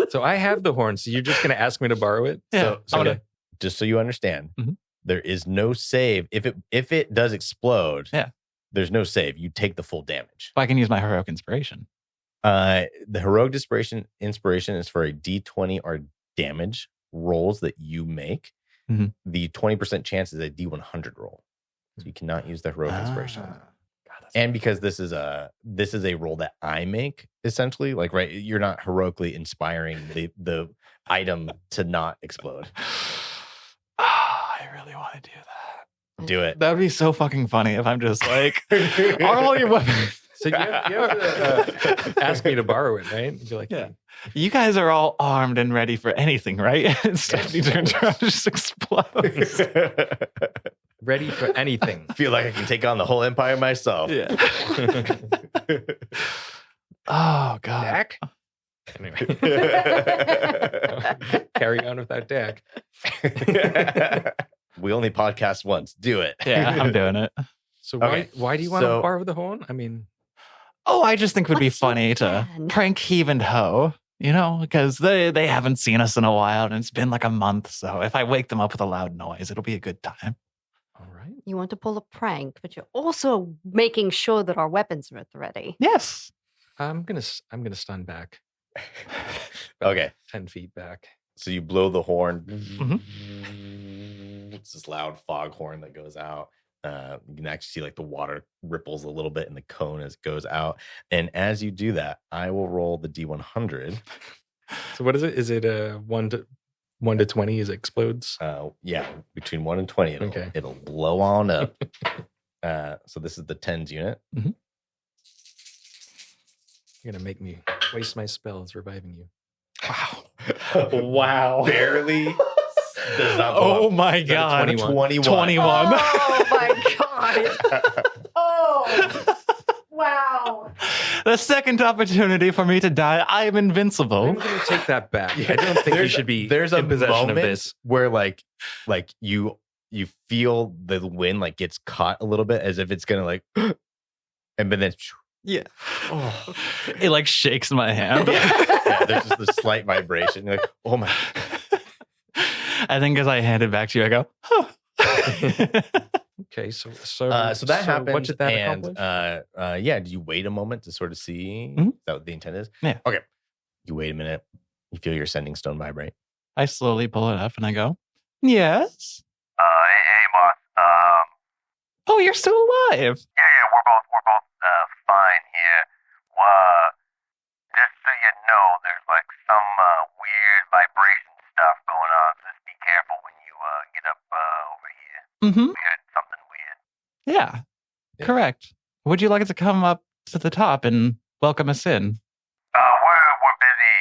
So I have the horn. So you're just going to ask me to borrow it? Yeah. So I'm gonna- just so you understand, Mhm. there is no save. If it does explode, Yeah. there's no save. You take the full damage. I can use my heroic inspiration. The heroic inspiration is for a D20 or damage rolls that you make. Mhm. The 20% chance is a D100 roll. So you cannot use the heroic inspiration. Ah. God, that's And because this is a roll that I make, essentially, like right, you're not heroically inspiring the item to not explode. I really want to do that. Do it. That would be so fucking funny if I'm just like, all your weapons. So you have to ask me to borrow it, right? You'd be like, Yeah. You guys are all armed and ready for anything, right? And Stephanie turns around and just explodes. ready for anything. I feel like I can take on the whole empire myself. Yeah. Oh, God. Dak? Anyway, carry on with that deck. We only podcast once. Do it. Yeah, I'm doing it. So Okay, why do you want to so- borrow the horn? I mean, Oh, I just think it would be What's your funny to plan? prank Heave and Ho, you know, because they haven't seen us in a while and it's been like a month. So if I wake them up with a loud noise, it'll be a good time. all right. You want to pull a prank, but you're also making sure that our weapons are at the ready. Yes. I'm gonna stun back. Okay. 10 feet back. So you blow the horn. Mm-hmm. It's this loud fog horn that goes out. You can actually see like the water ripples a little bit in the cone as it goes out. And as you do that, I will roll the D100 So what is it? Is it a 1 to 20 as it explodes? Yeah, between 1 and 20, it'll blow on up. So this is the 10s unit. Mm-hmm. You're gonna make me waste my spells reviving you. Wow. Wow. Barely. Does not Oh my god. 21. 21. Oh my god. Oh. Wow. The second opportunity for me to die, I am invincible. I'm gonna take that back. I don't think you should be There's a in possession moment of this. where like you feel the wind like gets caught a little bit as if it's gonna like, and then Yeah. It like shakes my hand. yeah, there's just this slight vibration. You're like, oh my. I think as I hand it back to you, I go, huh. Okay, so that happened. What did that and accomplish? yeah, do you wait a moment to sort of see Mhm. is that what the intent is? Yeah. Okay. You wait a minute. You feel your sending stone vibrate. I slowly pull it up and I go, yes. Hey, boss. Oh, you're still alive. Yeah, we're both fine here. Just so you know, there's like some weird vibration stuff going on. So just be careful when you get up over here. Mm-hmm. We heard something weird. Yeah, correct. Would you like it to come up to the top and welcome us in? We're busy.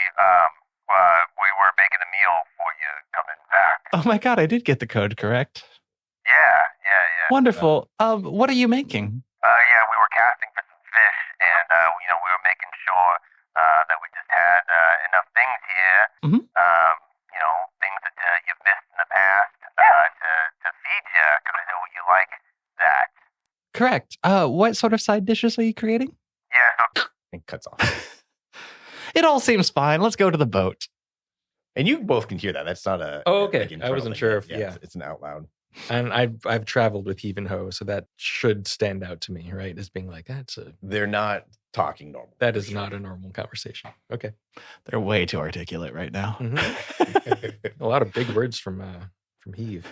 We were making a meal for you coming back. Oh my god, I did get the code correct. Yeah. Wonderful. What are you making? Yeah, we were casting for some fish, and we were making sure that we just had enough things here. Mhm. Things that you've missed in the past to feed you, because I know you like that. Correct. What sort of side dishes are you creating? Yeah, so And cuts off. It all seems fine. Let's go to the boat. And you both can hear that. That's not a. Oh, okay. like, I internal wasn't thing. sure if- It's an out loud. And I've traveled with Heave and Ho, so that should stand out to me, right? As being like They're not talking normal. that is not a normal conversation. Okay. They're way too articulate right now. A lot of big words from Heave.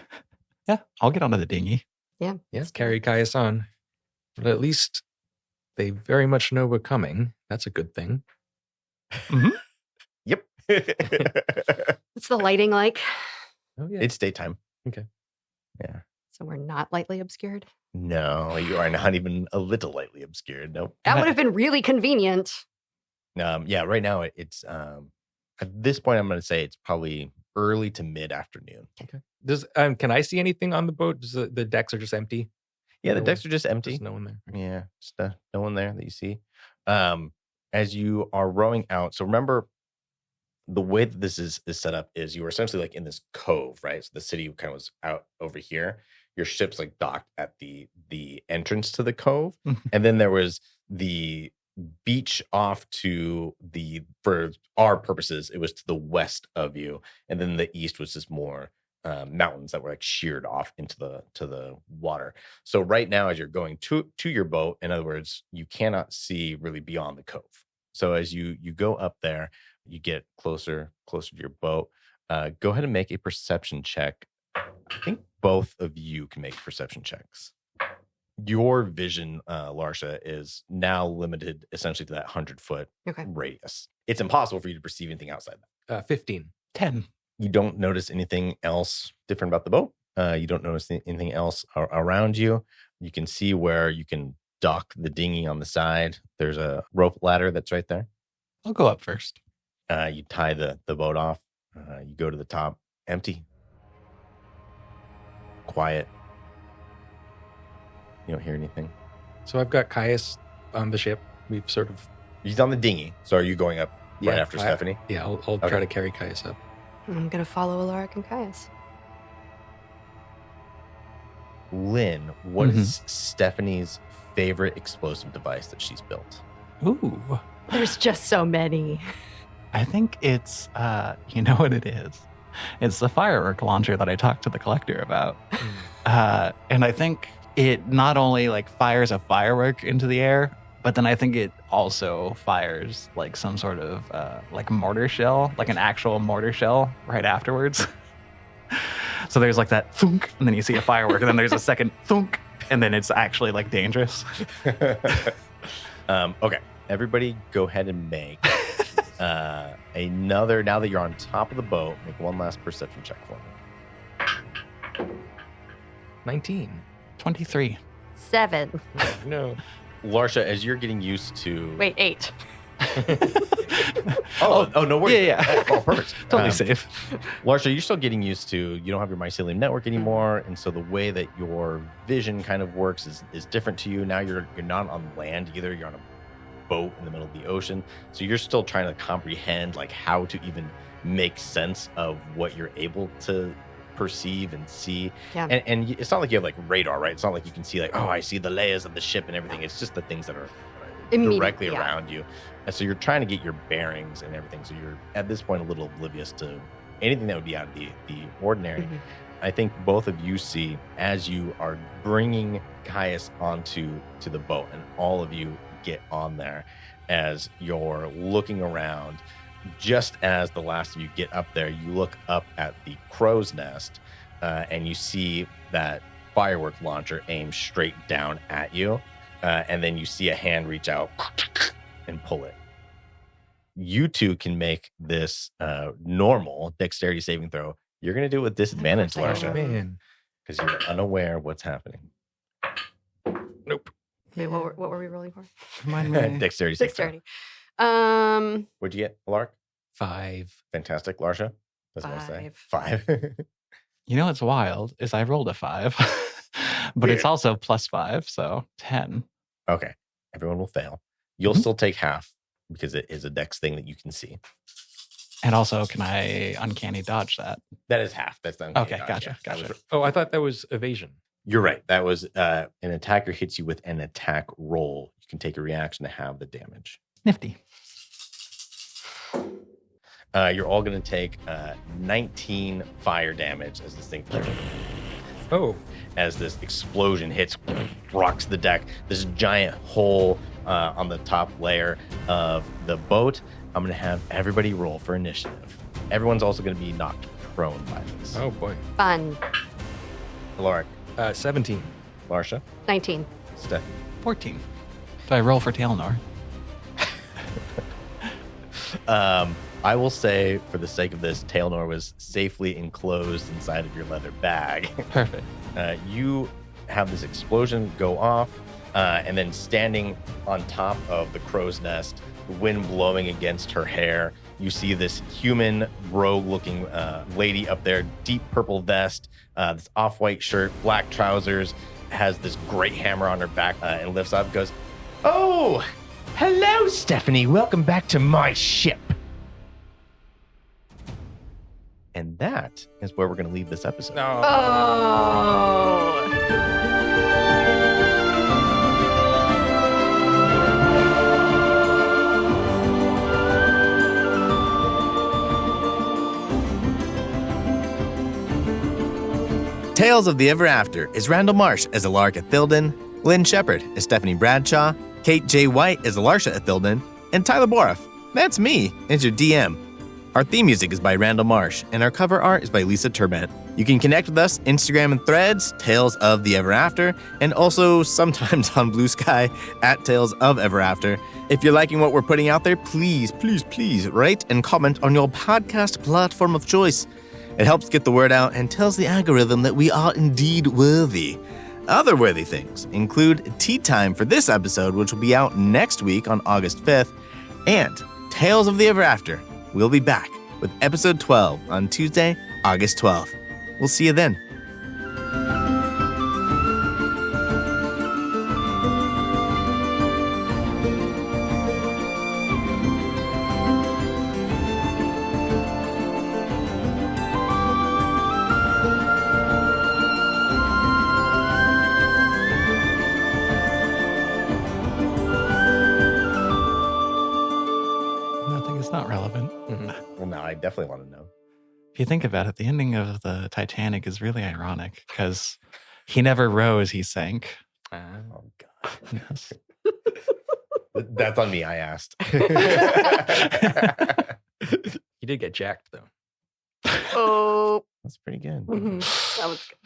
Yeah, I'll get onto the dinghy. Yes, carry Caius on. But at least they very much know we're coming. That's a good thing. Yep. What's the lighting like? Oh yeah. It's daytime. Okay. Yeah. So we're not lightly obscured. No, you are not even a little lightly obscured. Nope. That would have been really convenient. Yeah, right now it's at this point I'm going to say it's probably early to mid afternoon. Okay. Does can I see anything on the boat? Does the decks are just empty? Yeah, the No decks are just empty. There's no one there. Yeah, just no one there that you see. As you are rowing out, so remember the way that this is set up is you were essentially like in this cove, right? So the city kind of was out over here. Your ship's like docked at the entrance to the cove, and then there was the beach off to for our purposes, it was to the west of you, and then the east was just more mountains that were like sheared off into the water. So right now, as you're going to your boat, in other words, you cannot see really beyond the cove. So as you go up there, you get closer to your boat. Go ahead and make a perception check. I think both of you can make perception checks. Your vision, Larsha, is now limited essentially to that 100-foot Okay. radius. It's impossible for you to perceive anything outside that. 15. 10. You don't notice anything else different about the boat. You don't notice anything else around you. You can see where you can dock the dinghy on the side. There's a rope ladder that's right there. I'll go up first. You tie the boat off. You go to the top. Empty. Quiet. You don't hear anything. So I've got Caius on the ship. We've sort of He's on the dinghy. So are you going up right after I- Stephanie? Yeah, I'll Okay. try to carry Caius up. I'm going to follow Elaric and Caius. Lynn, what is Stephanie's favorite explosive device that she's built? Ooh. There's just so many. I think it's, you know what it is? It's the firework launcher that I talked to the collector about. And I think it not only like fires a firework into the air, but then I think it also fires like some sort of like mortar shell, like an actual mortar shell right afterwards. So there's like that thunk, and then you see a firework, and then there's a second thunk, and then it's actually like dangerous. Okay, everybody go ahead and make Now that you're on top of the boat, make one last perception check for me. 19. 23. 7. No. Larsha, as you're getting used to... Wait, 8. Oh, no worries. Yeah. Oh, perfect. Totally safe. Larsha, you're still getting used to, you don't have your mycelium network anymore, and so the way that your vision kind of works is different to you. Now you're not on land either, you're on a boat in the middle of the ocean, so you're still trying to comprehend like how to even make sense of what you're able to perceive and see. Yeah. And it's not like you have like radar, right? It's not like you can see like, oh, I see the layers of the ship and everything. It's just the things that are directly around you. And so you're trying to get your bearings and everything. So you're at this point a little oblivious to anything that would be out of the ordinary. Mhm. I think both of you see as you are bringing Caius onto the boat, and all of you get on there as you're looking around. Just as the last of you get up there, you look up at the crow's nest and you see that firework launcher aim straight down at you. And then you see a hand reach out and pull it. You two can make this normal dexterity saving throw. You're going to do it with disadvantage, Of course I Larsha, am. Man. because you're unaware of what's happening. Nope. Wait, what were we rolling for? Remind me. Dexterity saving throw. 6:30. What'd you get, Elaric? 5. Fantastic. Larsha? That's what I say. 5. 5. You know what's wild is I rolled a 5, but it's Weird. also +5, so 10. Okay. Everyone will fail. You'll still take half because it is a dex thing that you can see. And also, can I uncanny dodge that? That is half. That's the Okay, gotcha. Oh, I thought that was evasion. You're right. That was an attacker hits you with an attack roll. You can take a reaction to have the damage. Nifty. You're all going to take 19 fire damage as this thing, Oh, as this explosion hits, rocks the deck. This giant hole on the top layer of the boat. I'm going to have everybody roll for initiative. Everyone's also going to be knocked prone by this. oh boy. Fun. Alaric, 17. Larsha, 19. Stephanie. 14. Do I roll for Tailnor? I will say, for the sake of this, Tailnor was safely enclosed inside of your leather bag. Perfect. You have this explosion go off, and then standing on top of the crow's nest, the wind blowing against her hair, you see this human rogue-looking lady up there, deep purple vest, this off-white shirt, black trousers, has this great hammer on her back, and lifts up and goes, "Oh, hello, Stephanie. Welcome back to my ship." And that is where we're going to leave this episode. No. Oh. Tales of the Ever After is Randall Marsh as Elaric Athilden, Lynn Shephard as Stephanie Bradshaw, Kate J. White as Larsha Athilden, and Tyler Boroff, that's me, as your DM. Our theme music is by Randall Marsh, and our cover art is by Lisa Turbett. You can connect with us Instagram and Threads, Tales of the Ever After, and also sometimes on Blue Sky at Tales of Ever After. If you're liking what we're putting out there, please rate and comment on your podcast platform of choice. It helps get the word out and tells the algorithm that we are indeed worthy. Other worthy things include Tea Time for this episode, which will be out next week on August 5th, and Tales of the Ever After. We'll be back with episode 12 on Tuesday, August 12th. We'll see you then. Nothing is not relevant. Well, now I definitely want to know. If you think about it, the ending of the Titanic is really ironic because he never rose, he sank. Oh, God. Yes. That's on me, I asked. He did get jacked, though. Oh. That's pretty good. Mhm. That was good.